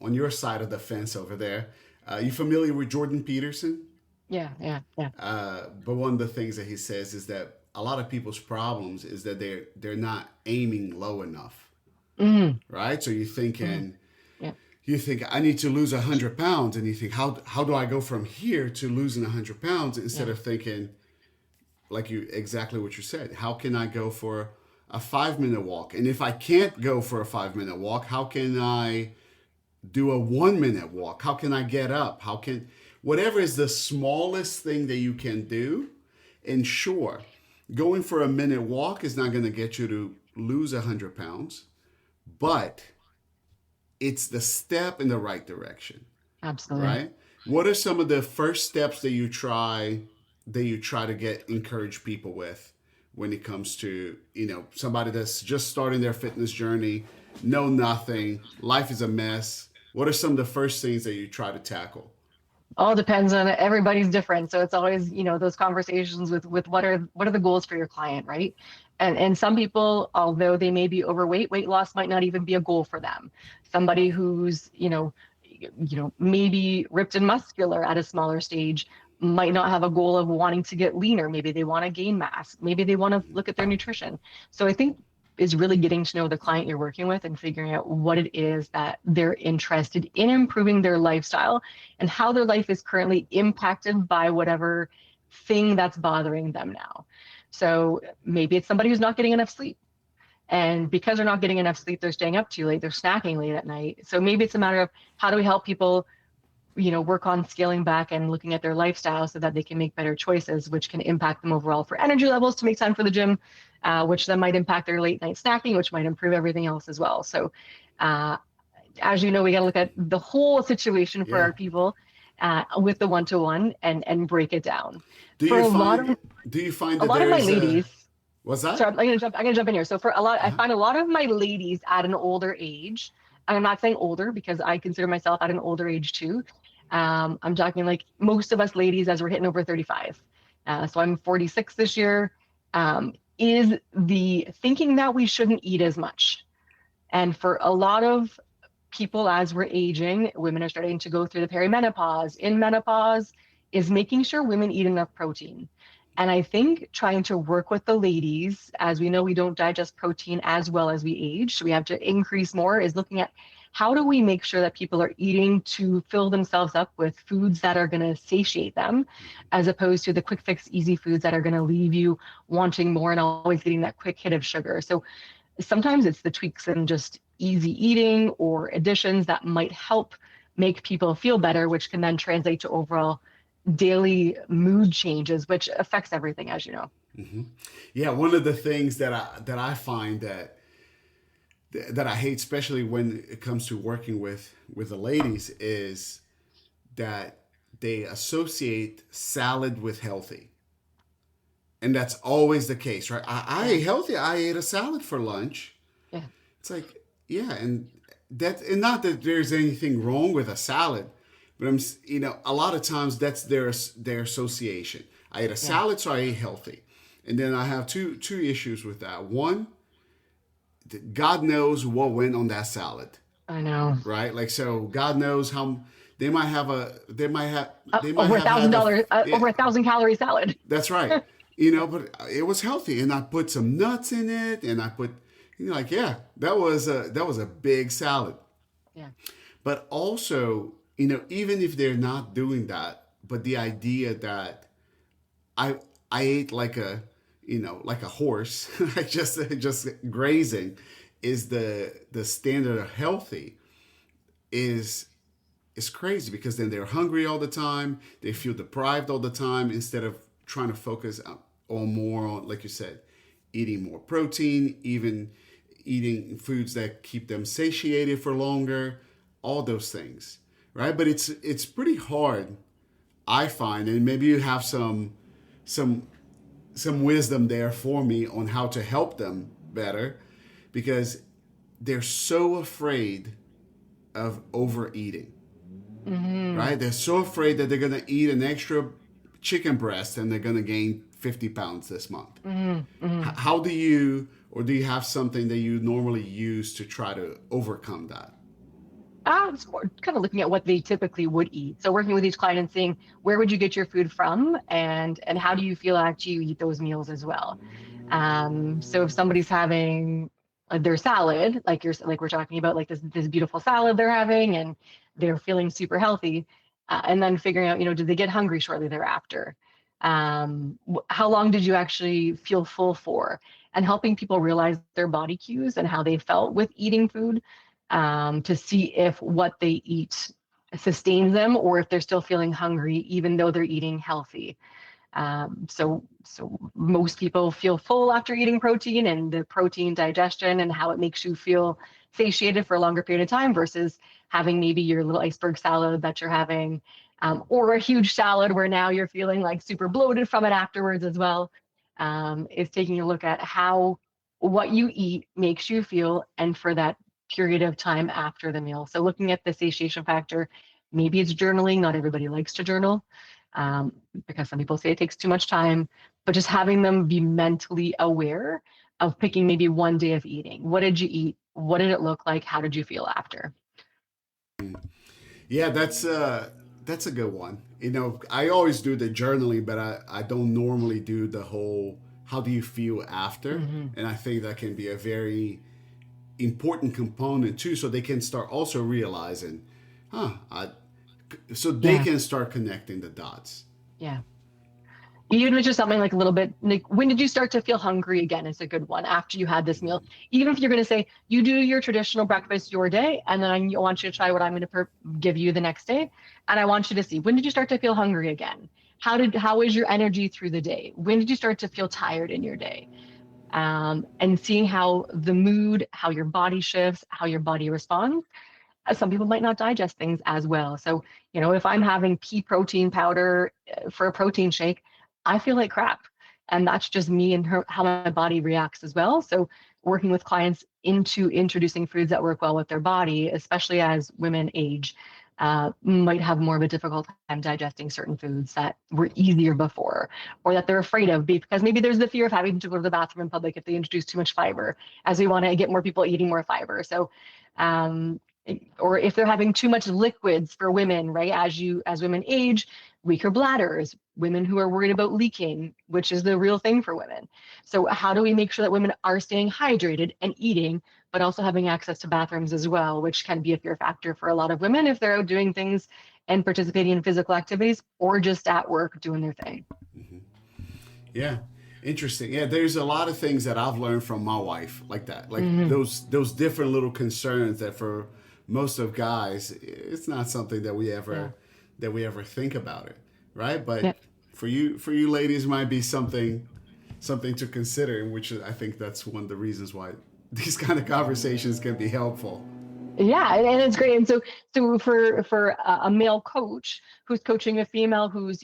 on your side of the fence over there. You familiar with Jordan Peterson? Yeah, yeah, yeah. But one of the things that he says is that a lot of people's problems is that they're not aiming low enough, Mm-hmm. right? So you're Mm-hmm. thinking, Yeah, you think I need to lose 100 pounds, and you think how do I go from here to losing 100 pounds, instead yeah. of thinking like you exactly what you said. How can I go for a 5 minute walk? And if I can't go for a 5 minute walk, how can I do a 1 minute walk? How can I get up? How can whatever is the smallest thing that you can do? And sure, going for a minute walk is not going to get you to lose 100 pounds, but it's the step in the right direction, Absolutely. right? What are some of the first steps that you try to get encourage people with when it comes to, somebody that's just starting their fitness journey, know nothing, life is a mess? What are some of the first things that you try to tackle? All depends on everybody's different. So it's always, those conversations with what are the goals for your client, right? And some people, although they may be overweight, weight loss might not even be a goal for them. Somebody who's, maybe ripped and muscular at a smaller stage might not have a goal of wanting to get leaner. Maybe they want to gain mass. Maybe they want to look at their nutrition. So I think is really getting to know the client you're working with and figuring out what it is that they're interested in improving their lifestyle and how their life is currently impacted by whatever thing that's bothering them now. So maybe it's somebody who's not getting enough sleep. And because they're not getting enough sleep, they're staying up too late, they're snacking late at night. So maybe it's a matter of how do we help people, work on scaling back and looking at their lifestyle so that they can make better choices, which can impact them overall for energy levels to make time for the gym, which then might impact their late night snacking, which might improve everything else as well. So uh, as you know, we got to look at the whole situation for Yeah. our people with the one-to-one and break it down. Do For you a lot find of do you find a that lot of my there's a ladies, what's sorry, that? I'm gonna jump in here. So for a lot, I Uh-huh. find a lot of my ladies at an older age, and I'm not saying older because I consider myself at an older age too. I'm talking like most of us ladies as we're hitting over 35. So I'm 46 this year. Is the thinking that we shouldn't eat as much. And for a lot of people as we're aging, women are starting to go through the perimenopause. In menopause is making sure women eat enough protein. And I think trying to work with the ladies, as we know we don't digest protein as well as we age, so we have to increase more, is looking at how do we make sure that people are eating to fill themselves up with foods that are going to satiate them, as opposed to the quick fix, easy foods that are going to leave you wanting more and always getting that quick hit of sugar. So sometimes it's the tweaks in just easy eating or additions that might help make people feel better, which can then translate to overall daily mood changes, which affects everything, as you know. Hmm. Yeah, one of the things that I find that I hate, especially when it comes to working with the ladies, is that they associate salad with healthy, and that's always the case, right? I Yeah, ate healthy. I ate a salad for lunch. yeah, It's like, yeah, and not that there's anything wrong with a salad, but a lot of times that's their association. I ate a yeah. salad, so I ate healthy, and then I have two issues with that. One, God knows what went on that salad, I know. right? Like, so God knows how they might Over a have thousand had a dollars, yeah, over 1,000 calorie salad. that's right. But it was healthy, and I put some nuts in it, and I put, like, yeah, that was a big salad. Yeah, But also, even if they're not doing that, but the idea that I I ate like a horse, like just grazing, is the standard of healthy is is crazy, because then they're hungry all the time, they feel deprived all the time, instead of trying to focus on more on, like you said, eating more protein, even eating foods that keep them satiated for longer, all those things, right? But it's pretty hard, I find, and maybe you have some some wisdom there for me on how to help them better, because they're so afraid of overeating, mm-hmm. right? They're so afraid that they're going to eat an extra chicken breast and they're going to gain 50 pounds this month. Mm-hmm. Mm-hmm. How do you, or do you have something that you normally use to try to overcome that? It's more kind of looking at what they typically would eat. So working with each client and seeing where would you get your food from, and how do you feel after you eat those meals as well. So if somebody's having their salad, like we're talking about, like this beautiful salad they're having, and they're feeling super healthy, and then figuring out, did they get hungry shortly thereafter? How long did you actually feel full for? And helping people realize their body cues and how they felt with eating food, to see if what they eat sustains them or if they're still feeling hungry even though they're eating healthy. So most people feel full after eating protein, and the protein digestion and how it makes you feel satiated for a longer period of time versus having maybe your little iceberg salad that you're having, or a huge salad where now you're feeling like super bloated from it afterwards as well. Is taking a look at how what you eat makes you feel, and for that period of time after the meal. So looking at the satiation factor, maybe it's journaling. Not everybody likes to journal, um, because some people say it takes too much time, but just having them be mentally aware of picking maybe one day of eating. What did you eat? What did it look like? How did you feel after? Yeah, that's a good one. I always do the journaling, but I don't normally do the whole how do you feel after, Hmm. and I think that can be a very important component too, so they can start also realizing, so they Yeah, can start connecting the dots. yeah. Even if it's just something like a little bit, like, when did you start to feel hungry again? Is a good one after you had this meal. Even if you're going to say you do your traditional breakfast your day, and then I want you to try what I'm going to give you the next day, and I want you to see, when did you start to feel hungry again? How is your energy through the day? When did you start to feel tired in your day? And seeing how the mood, how your body shifts, how your body responds. Some people might not digest things as well. So, if I'm having pea protein powder for a protein shake, I feel like crap. And that's just me and how my body reacts as well. So, working with clients into introducing foods that work well with their body, especially as women age, might have more of a difficult time digesting certain foods that were easier before, or that they're afraid of, because maybe there's the fear of having to go to the bathroom in public if they introduce too much fiber, as we want to get more people eating more fiber. So, um, or if they're having too much liquids for women, right? As women age, weaker bladders, women who are worried about leaking, which is the real thing for women. So how do we make sure that women are staying hydrated and eating, but also having access to bathrooms as well, which can be a fear factor for a lot of women if they're out doing things and participating in physical activities, or just at work doing their thing. Mm-hmm. Yeah, interesting. Yeah, there's a lot of things that I've learned from my wife like that, like Mm-hmm. those different little concerns that for most of guys, it's not something Yeah. that we ever think about it, right? Yeah. But for you ladies, might be something to consider, which I think that's one of the reasons why these kind of conversations can be helpful. Yeah, and it's great. And so for a male coach who's coaching a female who's,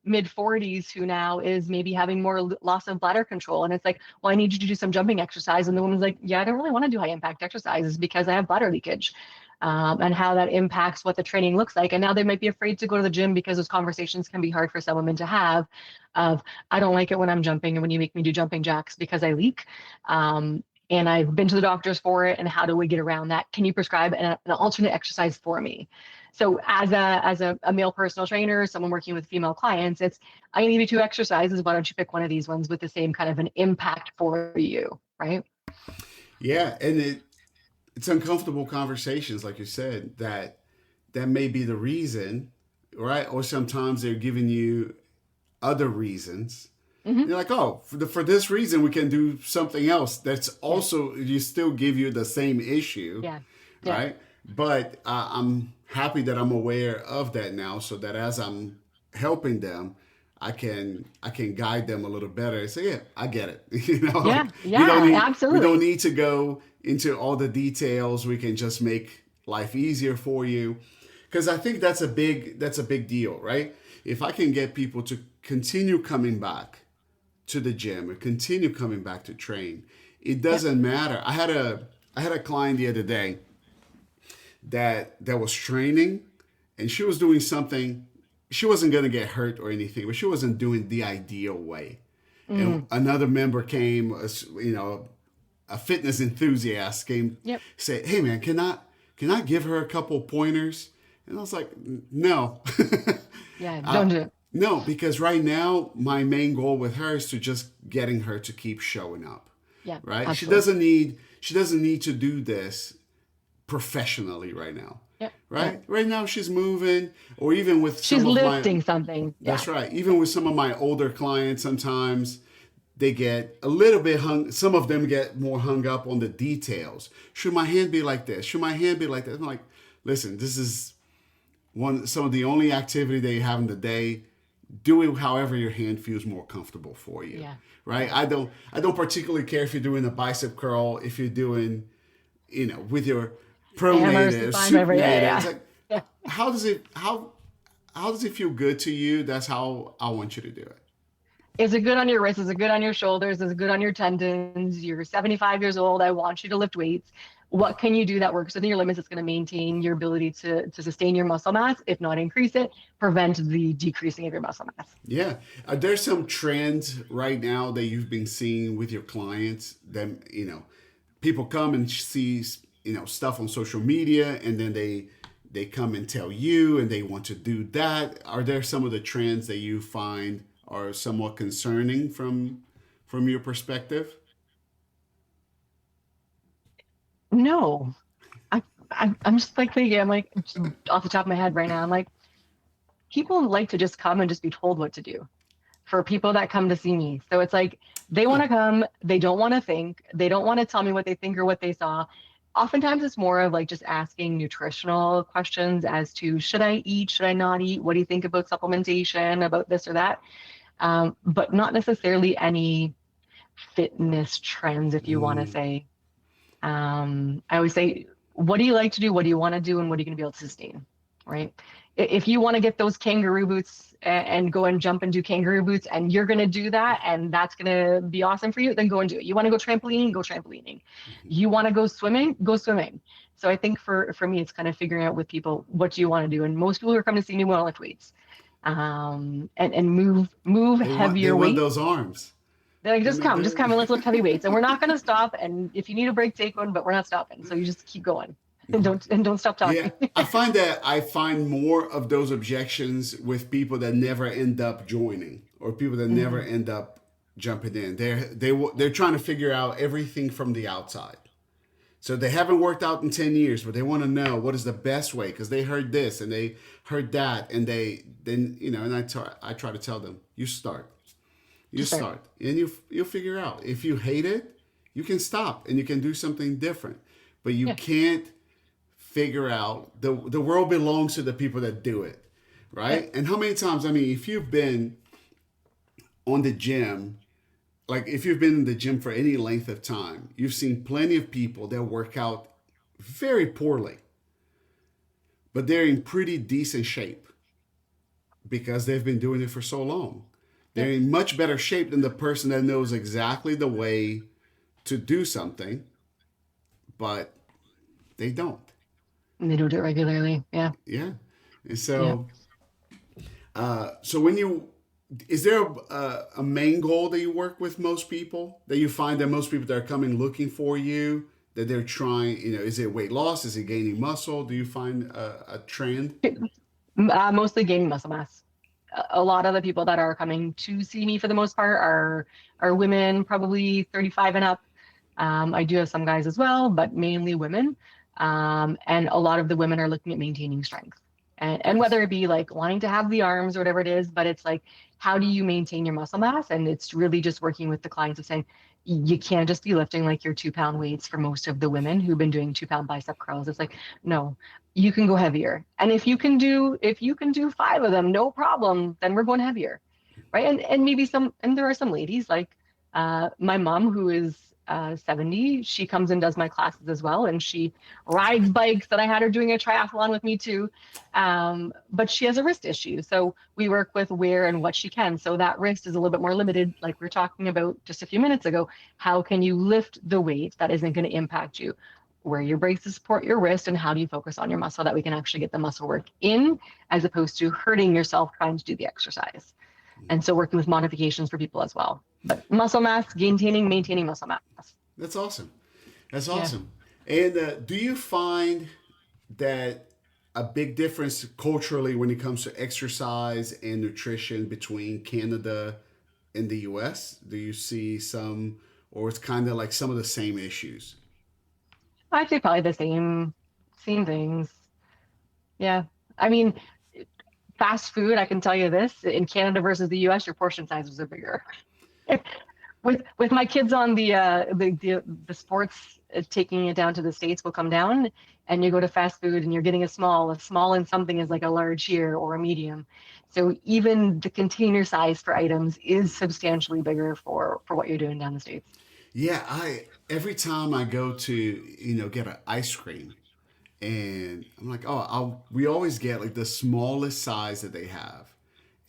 mid 40s, who now is maybe having more loss of bladder control, and it's like, well, I need you to do some jumping exercise, and the woman's like, yeah, I don't really want to do high impact exercises because I have bladder leakage, and how that impacts what the training looks like. And now they might be afraid to go to the gym because those conversations can be hard for some women to have. Of, I don't like it when I'm jumping and when you make me do jumping jacks because I leak. And I've been to the doctors for it. And how do we get around that? Can you prescribe an alternate exercise for me? So as a male personal trainer, someone working with female clients, it's, I need you two exercises. Why don't you pick one of these ones with the same kind of an impact for you, right? Yeah, and it's uncomfortable conversations, like you said, that may be the reason, right? Or sometimes they're giving you other reasons. Hmm. You're like, oh, for this reason, we can do something else that's Yeah, also, you still give you the same issue, yeah, yeah, right? But I'm happy that I'm aware of that now, so that as I'm helping them, I can guide them a little better and say, yeah, I get it. yeah, Like yeah, we don't absolutely. need to go into all the details. We can just make life easier for you, because I think that's a big deal, right? If I can get people to continue coming back to the gym or continue coming back to train, it Yep. doesn't matter. I had a client the other day that was training, and she was doing something. She wasn't going to get hurt or anything, but she wasn't doing the ideal way. And Mm, another member came, a fitness enthusiast came, yep. say, "Hey man, can I give her a couple pointers? And I was like, no. Yeah, uh, don't do it. no, because right now my main goal with her is to just getting her to keep showing up. Yeah, Right? absolutely. She doesn't need to do this professionally right now. Yeah, yeah. Right? Right now she's moving, or even with She's some of my lifting something. Yeah. that's right. Even with some of my older clients, sometimes they get a little bit hung. Some of them get more hung up on the details. Should my hand be like this? Should my hand be like that? I'm like, listen, this is some of the only activity that you have in the day. Do it however your hand feels more comfortable for you. Yeah. Right? Yeah. I don't particularly care if you're doing a bicep curl, if you're doing, with your Hammer, pronative, supine, whatever. Yeah, supinative. It's yeah, like, yeah. how does it how does it feel good to you? That's how I want you to do it. Is it good on your wrists? Is it good on your shoulders? Is it good on your tendons? You're 75 years old. I want you to lift weights. What can you do that works within your limits that's going to maintain your ability to sustain your muscle mass, if not increase it, prevent the decreasing of your muscle mass? Yeah. Are there some trends right now that you've been seeing with your clients that, people come and see, stuff on social media, and then they come and tell you and they want to do that. Are there some of the trends that you find are somewhat concerning from your perspective? No, I'm just like thinking, I'm like, just off the top of my head right now, I'm like, people like to just come and just be told what to do for people that come to see me. So it's like they want Huh. to come, they don't want to think, they don't want to tell me what they think or what they saw. Oftentimes it's more of like just asking nutritional questions as to should I eat, should I not eat, what do you think about supplementation, about this or that, but not necessarily any fitness trends, if you want to Mm, say. I always say, what do you like to do? What do you want to do? And what are you going to be able to sustain? Right? If you want to get those kangaroo boots and go and jump and do kangaroo boots, and you're going to do that, and that's going to be awesome for you, then go and do it. You want to go trampolining, go trampolining. You want to go swimming, go swimming. So I think for me, it's kind of figuring out with people, what do you want to do? And most people who are coming to see me want to lift weights, and move they heavier want weights. those arms. They're like, And just come and let's lift they- heavy weights. And we're not going to stop. And if you need a break, take one, but we're not stopping. So you just keep going and don't stop Yeah, talking. I find more of those objections with people that never end up joining, or people that never Mhm. end up jumping in. They're trying to figure out everything from the outside. So they haven't worked out in 10 years, but they want to know what is the best way, because they heard this and they heard that, and and I try to tell them, you start. You Just start. start, and you'll figure out. If you hate it, you can stop and you can do something different. But you Yeah. can't figure out, the world belongs to the people that do it, Yeah. right? And how many times, I mean, if you've been on the gym, like if you've been in the gym for any length of time, you've seen plenty of people that work out very poorly, but they're in pretty decent shape because they've been doing it for so long. Yeah. They're in much better shape than the person that knows exactly the way to do something, but they don't. And they don't do it regularly. Yeah. Yeah. And Yeah. so when you, is there a main goal that you work with most people, that you find that most people that are coming looking for you, that they're trying, is it weight loss? Is it gaining muscle? Do you find a trend? Mostly gaining muscle mass. A lot of the people that are coming to see me for the most part are women, probably 35 and up. I do have some guys as well, but mainly women. And a lot of the women are looking at maintaining strength. And Nice. whether it be like wanting to have the arms or whatever it is, but it's like, how do you maintain your muscle mass? And it's really just working with the clients of saying, you can't just be lifting like your 2 pound weights for most of the women who've been doing 2 pound bicep curls. It's like, no, you can go heavier. And if you can do 5 of them, no problem, then we're going heavier. Right. And maybe and there are some ladies like my mom who is 70. She comes and does my classes as well, and she rides bikes. And I had her doing a triathlon with me too, but she has a wrist issue, so we work with where and what she can. So that wrist is a little bit more limited, like we were talking about just a few minutes ago. How can you lift the weight that isn't going to impact you? Where are your breaks to support your wrist, and how do you focus on your muscle that we can actually get the muscle work in, as opposed to hurting yourself trying to do the exercise? And so working with modifications for people as well. But muscle mass, maintaining muscle mass. That's awesome. That's Yeah. awesome. And do you find that a big difference culturally when it comes to exercise and nutrition between Canada and the US? Do you see some, or it's kind of like some of the same issues? I'd say probably the same things. Yeah. I mean, fast food, I can tell you this, in Canada versus the US, your portion sizes are bigger. With my kids on the sports, taking it down to the States will come down, and you go to fast food and you're getting a small in something is like a large here or a medium. So even the container size for items is substantially bigger for what you're doing down the States. Yeah, I every time I go to, get an ice cream, and I'm like, oh, we always get like the smallest size that they have,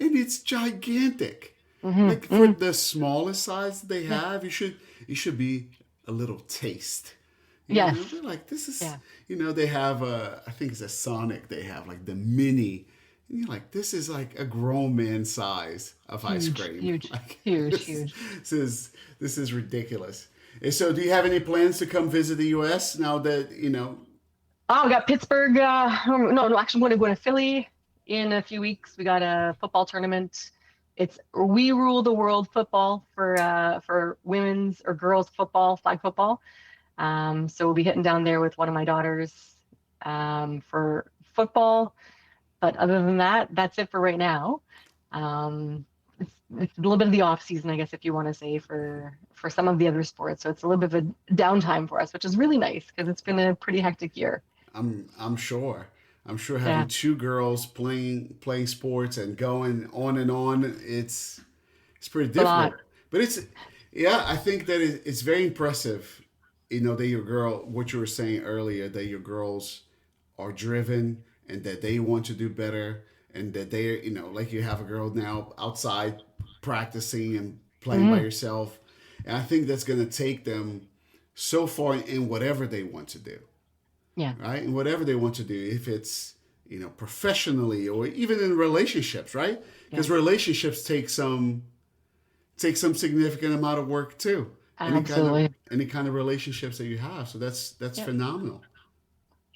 and it's gigantic. Hmm. Like for Hmm. the smallest size that they Yeah. have, you should be a little taste. Yes. They're like, this is, Yeah. they have I think it's a Sonic. They have like the mini, and you're like, this is like a grown man size of ice Huge, cream. huge, Like huge, this, huge. this is this is ridiculous. And so, do you have any plans to come visit the U.S. now that Oh, we got Pittsburgh. No, actually, I'm going to Philly in a few weeks. We got a football tournament. It's we rule the world football for women's or girls football, flag football. So we'll be hitting down there with one of my daughters for football. But other than that, that's it for right now. It's a little bit of the off season, I guess, if you want to say, for some of the other sports. So it's a little bit of a downtime for us, which is really nice because it's been a pretty hectic year. I'm sure. I'm sure Yeah, having two girls playing sports and going on and on, it's pretty it's a lot. difficult. But yeah, I think that it's very impressive. That your girl, what you were saying earlier, that your girls are driven and that they want to do better, and that they're, like you have a girl now outside practicing and playing by Hmm. yourself. And I think that's going to take them so far in whatever they want to do, Yeah, right? And whatever they want to do, if it's, professionally or even in relationships, right? yeah, Because relationships take some significant amount of work too. absolutely. Any kind of relationships that you have. So that's Yeah. phenomenal.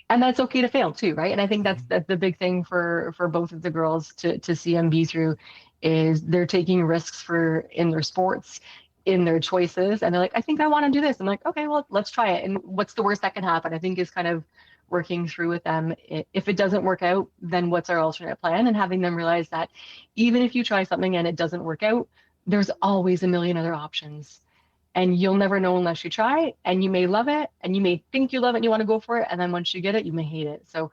And that's okay to fail too, right? And I think that's the big thing for both of the girls to see and be through is they're taking risks for in their sports, in their choices, and they're like, I think I want to do this. I'm like, okay, well, let's try it. And what's the worst that can happen? I think is kind of working through with them. If it doesn't work out, then what's our alternate plan? And having them realize that even if you try something and it doesn't work out, there's always a million other options and you'll never know unless you try, and you may love it and you may think you love it and you want to go for it, and then once you get it you may hate it. So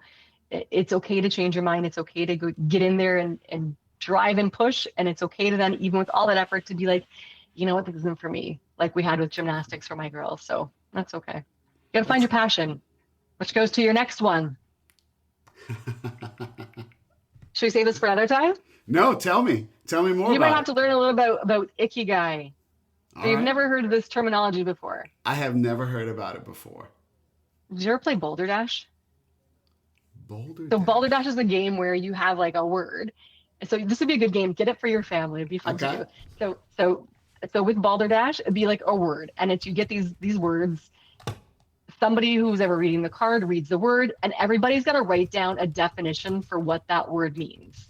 it's okay to change your mind. It's okay to go get in there and drive and push, and it's okay to then, even with all that effort, to be like, you know what, this isn't for me, like we had with gymnastics for my girls. So that's okay. You gotta find That's your passion, which goes to your next one. Should we save this for another time? No, tell me more You might about have it. to learn a little about Ikigai. So All you've right. never heard of this terminology before. I have never heard about it before. Did you ever play Boulder Dash? Boulder So Boulder Dash Dash. is a game where you have like a word. So this would be a good game. Get it for your family. It'd be fun to Okay. do. So with Boulder Dash, it'd be like a word, and it's you get these words. Somebody who's ever reading the card reads the word, and everybody's got to write down a definition for what that word means.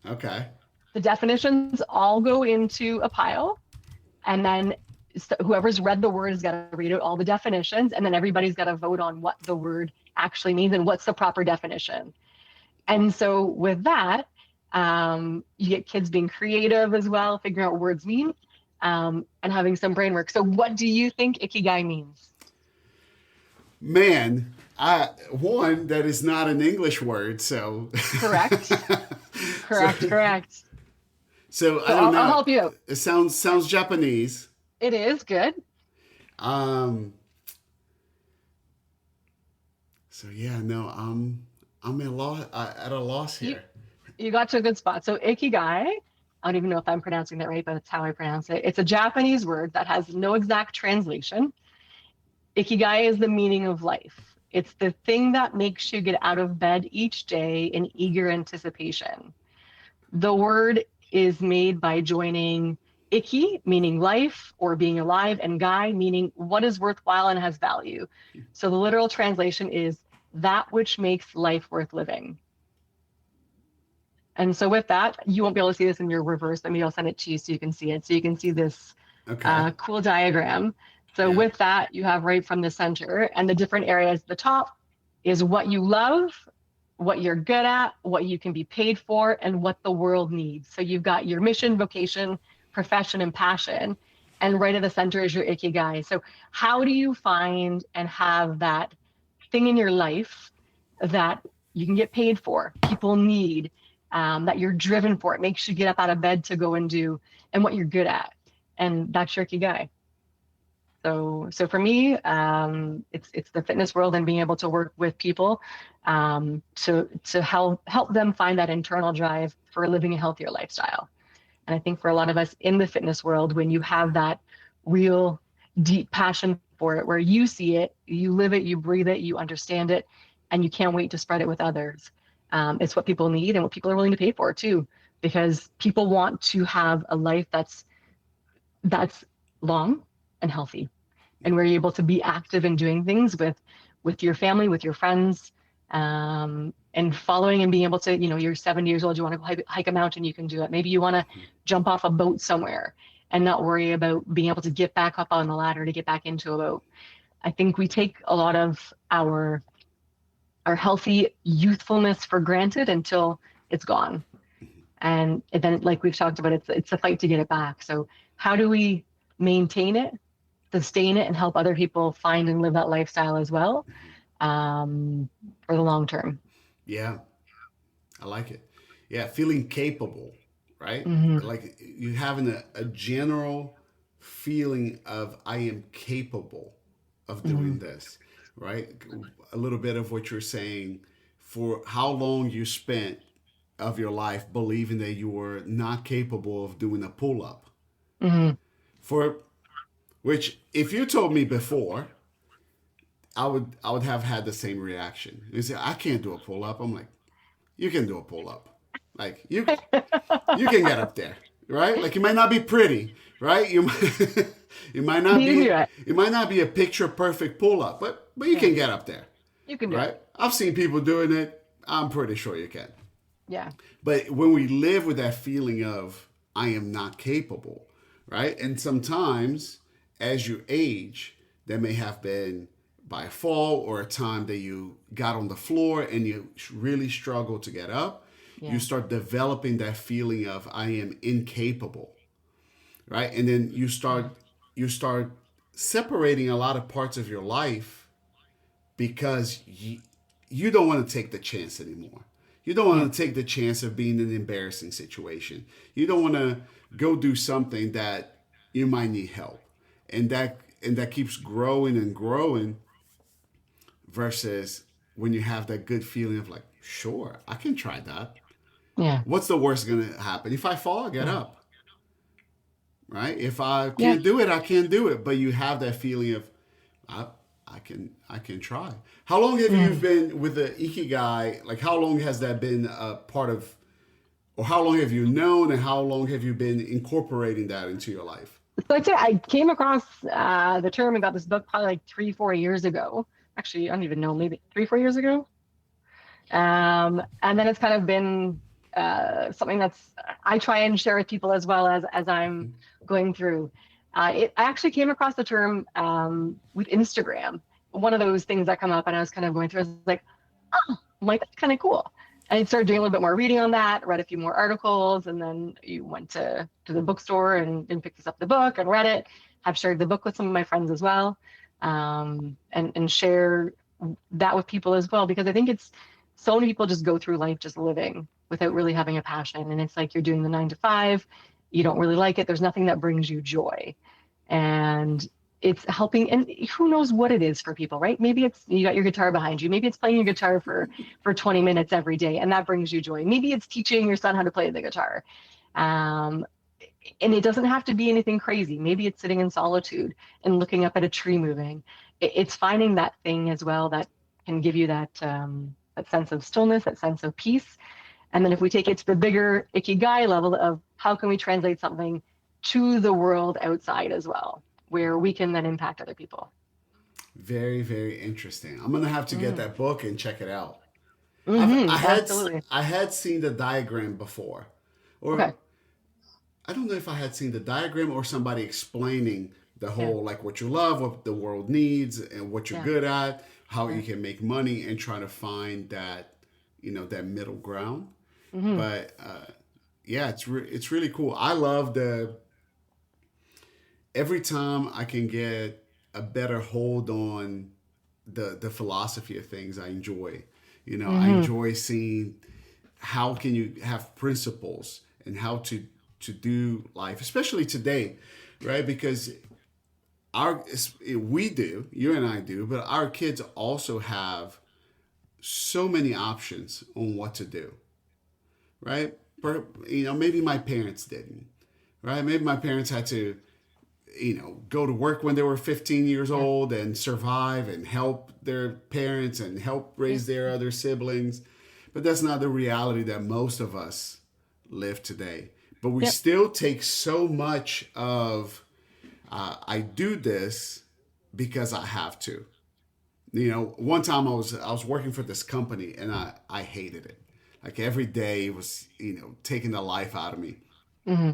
Okay. The definitions all go into a pile, and then whoever's read the word has got to read out all the definitions, and then everybody's got to vote on what the word actually means and what's the proper definition. And so with that, you get kids being creative as well, figuring out what words mean, and having some brain work. So what do you think Ikigai means? Man, I one that is not an English word, so Correct. so Correct. Correct. so I So don't I'll know. help you out. It sounds Japanese. It is good. Um. So yeah, no, I'm at a loss You here. you got to a good spot. So Ikigai, I don't even know if I'm pronouncing that right, but it's how I pronounce it. It's a Japanese word that has no exact translation. Ikigai is the meaning of life. It's the thing that makes you get out of bed each day in eager anticipation. The word is made by joining iki, meaning life or being alive, and gai, meaning what is worthwhile and has value. So the literal translation is that which makes life worth living. And so with that, you won't be able to see this in your reverse. Maybe I'll send it to you so you can see it. So you can see this Okay. cool diagram. So Yeah. with that, you have right from the center, and the different areas at the top is what you love, what you're good at, what you can be paid for, and what the world needs. So you've got your mission, vocation, profession, and passion. And right at the center is your Ikigai. So how do you find and have that thing in your life that you can get paid for, people need, that you're driven for? It makes you get up out of bed to go and do, and what you're good at. And that's your Ikigai. So for me, it's the fitness world and being able to work with people, to help them find that internal drive for living a healthier lifestyle. And I think for a lot of us in the fitness world, when you have that real deep passion for it, where you see it, you live it, you breathe it, you understand it, and you can't wait to spread it with others. It's what people need and what people are willing to pay for too, because people want to have a life that's long and healthy, and where you're able to be active in doing things with your family, with your friends, and following and being able to, you're 70 years old, you want to go hike a mountain, you can do it. Maybe you want to jump off a boat somewhere and not worry about being able to get back up on the ladder to get back into a boat. I think we take a lot of our healthy youthfulness for granted until it's gone. And then, like we've talked about, it's a fight to get it back. So how do we maintain it, sustain it, and help other people find and live that lifestyle as well, for the long term? Yeah. I like it. Yeah. Feeling capable, right? Mm-hmm. Like you having a general feeling of I am capable of Mm-hmm. doing this, right? A little bit of what you're saying for how long you spent of your life believing that you were not capable of doing a pull up. Mm-hmm. For which, if you told me before, I would have had the same reaction. You say I can't do a pull up. I'm like, you can do a pull up. Like you can get up there, right? Like it might not be pretty, right? It might But not you can do be it. it might not be a picture perfect pull up, but you Yeah, can get up there, you can do it. right? I've seen people doing it. I'm pretty sure you can. Yeah. But when we live with that feeling of I am not capable, right? And sometimes as you age, there may have been by a fall or a time that you got on the floor and you really struggle to get up, you Yeah. start developing that feeling of I am incapable, right? And then Yeah. you start separating a lot of parts of your life because you don't want to take the chance anymore. You don't Yeah. want to take the chance of being in an embarrassing situation. You don't want to go do something that you might need help. And that keeps growing and growing versus when you have that good feeling of like, sure, I can try that. Yeah. What's the worst going to happen? If I fall, I get Yeah. up, right? If I Yeah. can't do it, I can't do it. But you have that feeling of I, I can try. How long have you Mm. been with the Ikigai? Like how long has that been a part of, or how long have you known, and how long have you been incorporating that into your life? So I'd say I came across the term and got this book probably like 3, 4 years ago. Actually, I don't even know, maybe 3, 4 years ago. And then it's kind of been something that's I try and share with people as well as I'm going through. I actually came across the term with Instagram. One of those things that come up, and I was kind of going through. I was like, oh, I'm like that's kind of cool. And I started doing a little bit more reading on that, read a few more articles, and then you went to the bookstore and picked up the book and read it. I've shared the book with some of my friends as well, and share that with people as well, because I think it's so many people just go through life just living without really having a passion. And it's like you're doing the 9 to 5, you don't really like it. There's nothing that brings you joy. And it's helping, and who knows what it is for people, right? Maybe it's you got your guitar behind you. Maybe it's playing your guitar for 20 minutes every day, and that brings you joy. Maybe it's teaching your son how to play the guitar. Um, and it doesn't have to be anything crazy. Maybe it's sitting in solitude and looking up at a tree moving. It's finding that thing as well that can give you that sense of stillness, that sense of peace. And then if we take it to the bigger Ikigai level of how can we translate something to the world outside as well, where we can then impact other people. Very, very interesting. I'm gonna have to get Mm. that book and check it out. Hmm. Absolutely. I had seen the diagram before, or Okay. I don't know if I had seen the diagram or somebody explaining the Yeah. whole like what you love, what the world needs, and what you're Yeah. good at, how you Yeah. can make money, and try to find that that middle ground. Hmm. But yeah, it's really cool. I love the every time I can get a better hold on the philosophy of things. I enjoy. I Hmm. enjoy seeing how can you have principles and how to do life, especially today, right? Because our we do, you and I do, but our kids also have so many options on what to do, right? Maybe my parents didn't, right? Maybe my parents had to, go to work when they were 15 years Yeah. old and survive and help their parents and help Yep. raise their other siblings. But that's not the reality that most of us live today. But we Yep. still take so much of, I do this because I have to. One time I was working for this company and I hated it. Like every day it was, taking the life out of me. Hmm.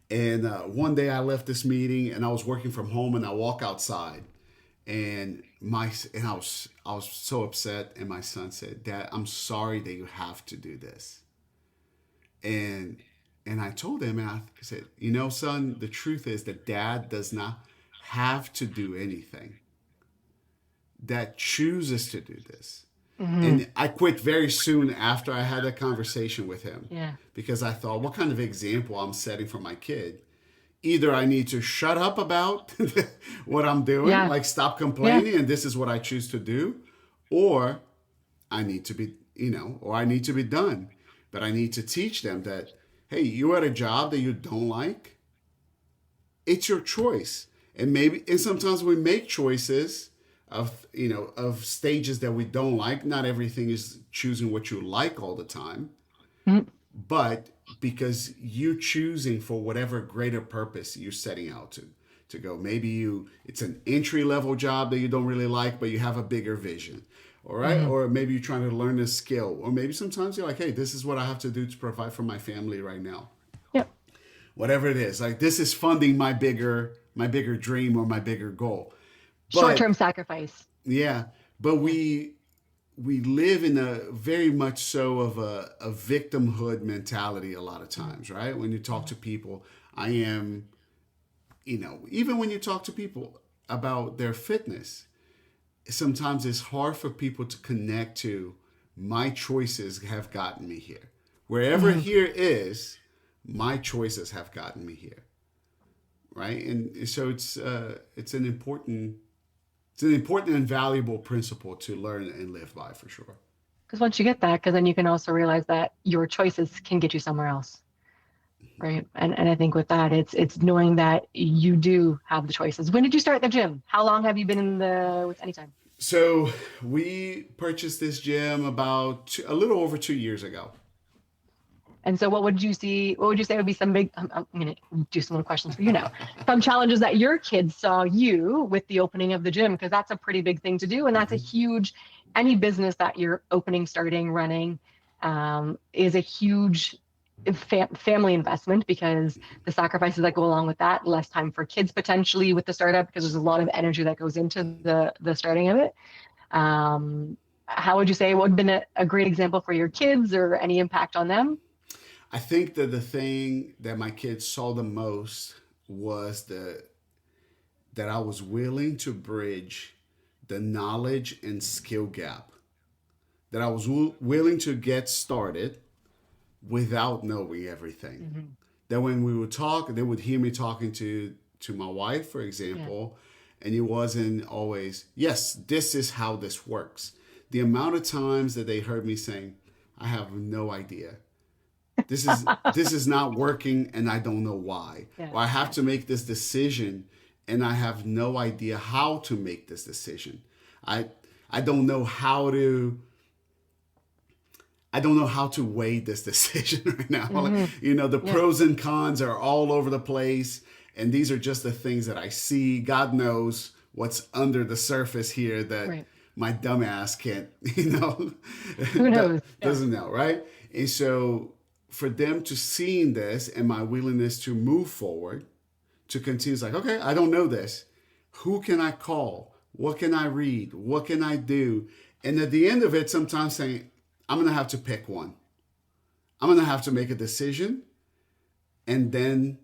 And one day I left this meeting and I was working from home and I walk outside and I was so upset and my son said, "Dad, I'm sorry that you have to do this." And I told him and I said, "Son, the truth is that Dad does not have to do anything. Dad chooses to do this." Hmm. And I quit very soon after I had that conversation with him Yeah. because I thought, what kind of example I'm setting for my kid? Either I need to shut up about what I'm doing, Yeah. like stop Yeah. complaining, and this is what I choose to do, or or I need to be done. But I need to teach them that, hey, you're at a job that you don't like. It's your choice, and sometimes we make choices of stages that we don't like. Not everything is choosing what you like all the time, Mhm. but because you choosing for whatever greater purpose you're setting out to go. Maybe it's an entry level job that you don't really like, but you have a bigger vision. All right. Mhm. Or maybe you're trying to learn a skill. Or maybe sometimes you're like, hey, this is what I have to do to provide for my family right now. Yep. Whatever it is. Like this is funding my bigger dream or my bigger goal. Short-term But sacrifice. yeah, but Yeah. we live in a very much so of a victimhood mentality a lot of Mhm. times, right? When you talk Mhm. to people, I am, even when you talk to people about their fitness, sometimes it's hard for people to connect to my choices have gotten me here. Wherever Mhm. here is, my choices have gotten me here, right? And so it's an important and valuable principle to learn and live by for sure. Because once you get that, because then you can also realize that your choices can get you somewhere else, right? And I think with that, it's knowing that you do have the choices. When did you start the gym? How long have you been in the with Anytime? So we purchased this gym about a little over 2 years ago. And so, what would you see? What would you say would be some big? I'm going to do some more questions for you now. Some challenges that your kids saw you with the opening of the gym, because that's a pretty big thing to do, and that's a Mhm. huge. Any business that you're opening, starting, running, is a huge family investment because the sacrifices that go along with that, less time for kids potentially with the startup because there's a lot of energy that goes into the starting of it. How would you say what would have been a great example for your kids or any impact on them? I think that the thing that my kids saw the most was that I was willing to bridge the knowledge and skill gap. That I was willing to get started without knowing everything. Hmm. That when we would talk, they would hear me talking to my wife, for Yeah. example, and it wasn't always, yes, this is how this works. The amount of times that they heard me saying, I have no idea. This is not working and I don't know why. Yeah. Or I have Yeah. to make this decision and I have no idea how to make this decision. I I don't know how to I don't know how to weigh this decision right now. Like, Hmm. the Yeah. pros and cons are all over the place. And these are just the things that I see. God knows what's under the surface here that Right. my dumbass can't, Who knows? Yeah. doesn't know, right? And so for them to seeing this and my willingness to move forward, to continue, it's like, okay, I don't know this. Who can I call? What can I read? What can I do? And at the end of it, sometimes saying, I'm going to have to pick one. I'm going to have to make a decision and then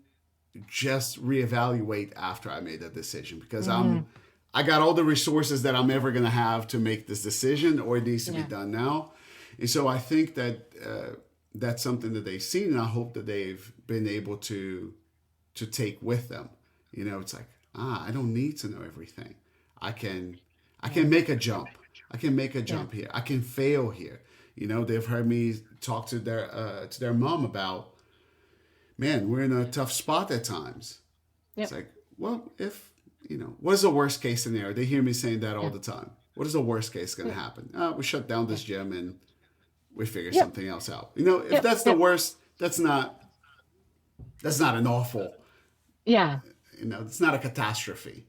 just reevaluate after I made that decision because I got all the resources that I'm ever going to have to make this decision, or it needs to be done now. And so I think that that's something that they've seen, and I hope that they've been able to take with them. It's like, I don't need to know everything. I can make a jump. I can make a jump here. I can fail here. They've heard me talk to their mom about, man, we're in a tough spot at times. Yep. It's like, well, what is the worst case scenario? They hear me saying that all the time. What is the worst case going to happen? We shut down this gym and we figure something else out. If that's the worst, that's not an awful. Yeah. It's not a catastrophe.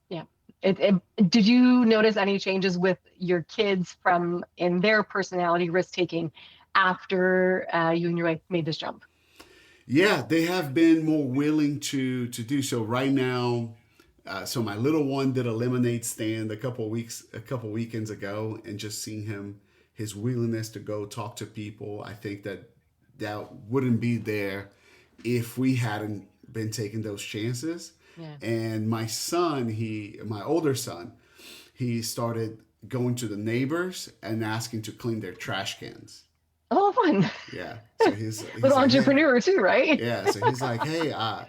Yeah. Did you notice any changes with your kids in their personality risk taking after you and your wife made this jump? Yeah, they have been more willing to do so right now. So my little one did a lemonade stand a couple weekends ago, and just seeing his willingness to go talk to people, I think that wouldn't be there if we hadn't been taking those chances. Yeah. And my older son, he started going to the neighbors and asking to clean their trash cans. Oh, fun. Yeah. So he's little like, entrepreneur too, right? Yeah. So he's like, hey, I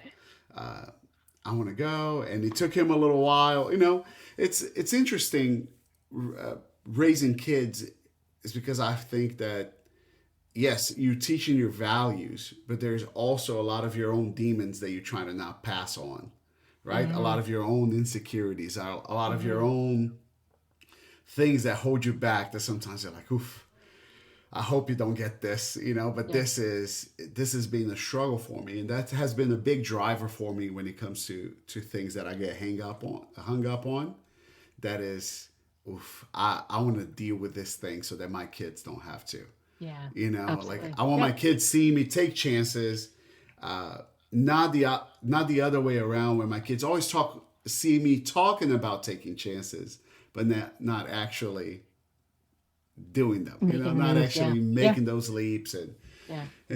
want to go. And it took him a little while. It's interesting raising kids is because I think that, yes, you're teaching your values, but there's also a lot of your own demons that you're trying to not pass on, right? A lot of your own insecurities, a lot of your own things that hold you back that sometimes you're like, oof, I hope you don't get this, but this has been a struggle for me. And that has been a big driver for me when it comes to things that I get hung up on. That is, oof, I want to deal with this thing so that my kids don't have to. Yeah. Absolutely. Like I want my kids seeing me take chances, not the other way around where my kids always see me talking about taking chances, but not actually doing them, not actually making those leaps. And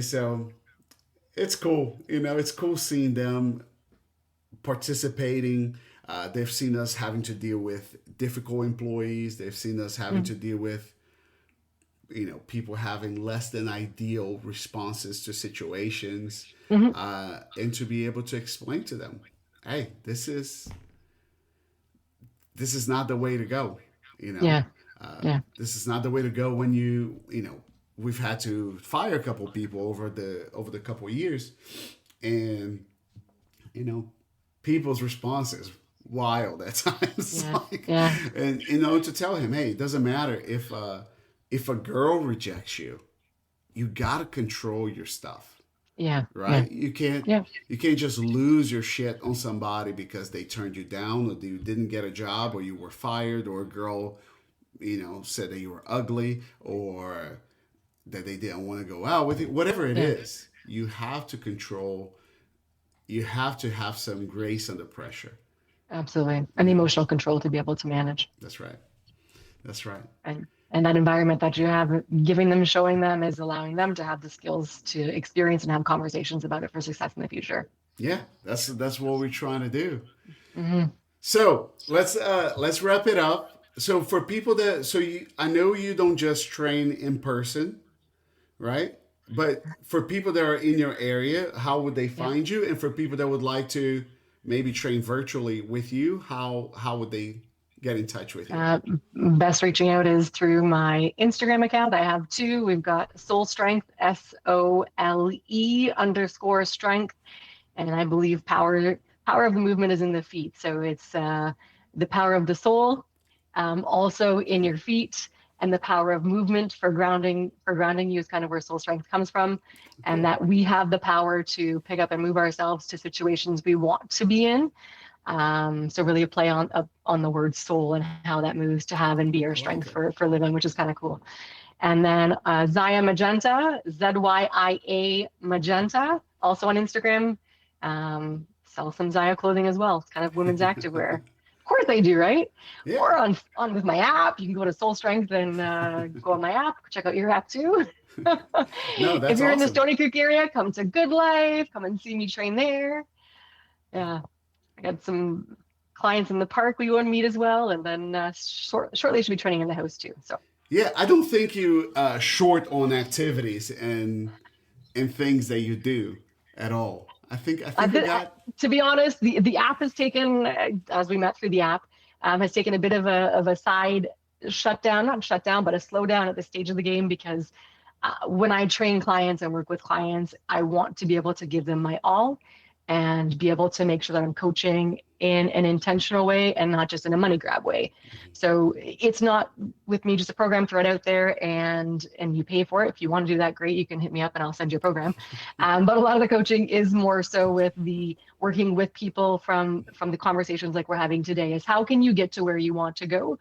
so it's cool. It's cool seeing them participating. They've seen us having to deal with difficult employees. They've seen us having to deal with, people having less than ideal responses to situations, and to be able to explain to them, hey, this is not the way to go. This is not the way to go when we've had to fire a couple people over the couple of years, and people's responses wild at times. And to tell him, hey, it doesn't matter if a girl rejects you, you gotta control your stuff. Right. You can't just lose your shit on somebody because they turned you down, or you didn't get a job, or you were fired, or a girl said that you were ugly, or that they didn't want to go out with you. Whatever it is, you have to control. You have to have some grace under pressure. Absolutely. And emotional control to be able to manage. That's right. And that environment that you have, giving them, showing them, is allowing them to have the skills to experience and have conversations about it for success in the future. Yeah, that's what we're trying to do. So let's wrap it up. So for people I know you don't just train in person, right? But for people that are in your area, how would they find you? And for people that would like to maybe train virtually with you, how would they get in touch with you? Best reaching out is through my Instagram account. I have two. We've got Soul Strength, SOLE_strength. And I believe power of the movement is in the feet. So it's the power of the soul, also in your feet, and the power of movement for grounding you is kind of where Soul Strength comes from. And that we have the power to pick up and move ourselves to situations we want to be in. So really a play on the word soul and how that moves to have and be our I like strength it. for living, which is kind of cool. And then Zaya Magenta, ZYIA Magenta, also on Instagram. Sell some Zaya clothing as well. It's kind of women's activewear. Of course I do, right? Yeah. Or on with my app. You can go to Soul Strength and go on my app. Check out your app too. No, If that's you're in the awesome. Stony Creek area, come to Good Life. Come and see me train there. Yeah, I got some clients in the park we go and meet as well, and then shortly should be training in the house too. So Yeah, I don't think you short on activities and things that you do at all. I think I got. to be honest, the app has taken, as we met through the app, has taken a bit of a side shutdown, not shutdown, but a slowdown at this stage of the game because when I train clients and work with clients, I want to be able to give them my all and be able to make sure that I'm coaching in an intentional way and not just in a money grab way. So it's not with me just a program, throw it out there and you pay for it. If you want to do that, great. You can hit me up and I'll send you a program. But a lot of the coaching is more so with the working with people from the conversations like we're having today is how can you get to where you want to go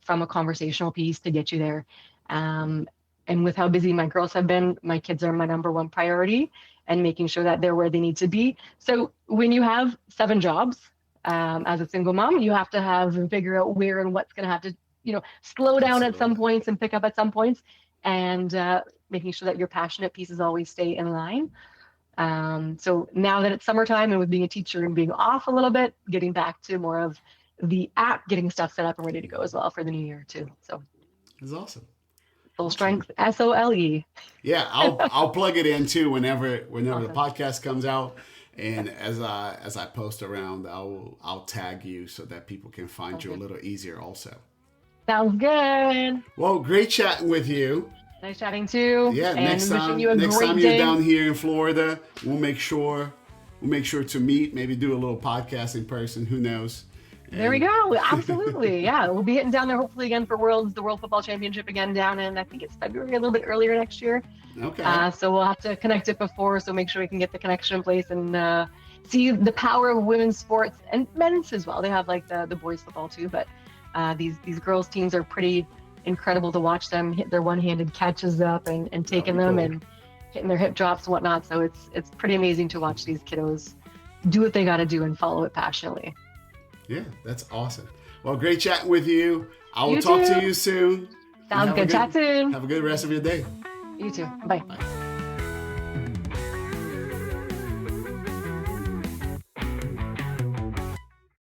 from a conversational piece to get you there. And with how busy my girls have been, my kids are my number one priority and making sure that they're where they need to be. So when you have 7 jobs as a single mom, you have to figure out where and what's going to have to, slow down at some Absolutely. points and pick up at some points, and making sure that your passionate pieces always stay in line. So now that it's summertime and with being a teacher and being off a little bit, getting back to more of the app, getting stuff set up and ready to go as well for the new year too. So That's awesome. Full Awesome. Strength, SOLE. Yeah, I'll plug it in too whenever the Awesome. podcast comes out, and as I post around, I'll tag you so that people can find Sounds you a good. little easier also. Sounds good. Well, great chatting with you. Nice chatting too, Yeah, and next wishing time you a next time great you're day. down here in Florida, we'll make sure to meet, maybe do a little podcast in person, who knows. There we And go. Absolutely. Yeah, we'll be hitting down there hopefully again for the World Football Championship again down in, I think it's February, a little bit earlier next year. okay. So we'll have to connect it before, so make sure we can get the connection in place and see the power of women's sports and men's as well. They have like the boys football too, but these girls teams are pretty incredible to watch them hit their one-handed catches up and That'll taking be them cool. and hitting their hip drops and whatnot. So it's pretty amazing to watch these kiddos do what they got to do and follow it passionately. Yeah, that's awesome. Well, great chatting with you. I will You talk to too. you soon. And Sounds good. Chat soon. have a good rest of your day. You too. Bye. Bye.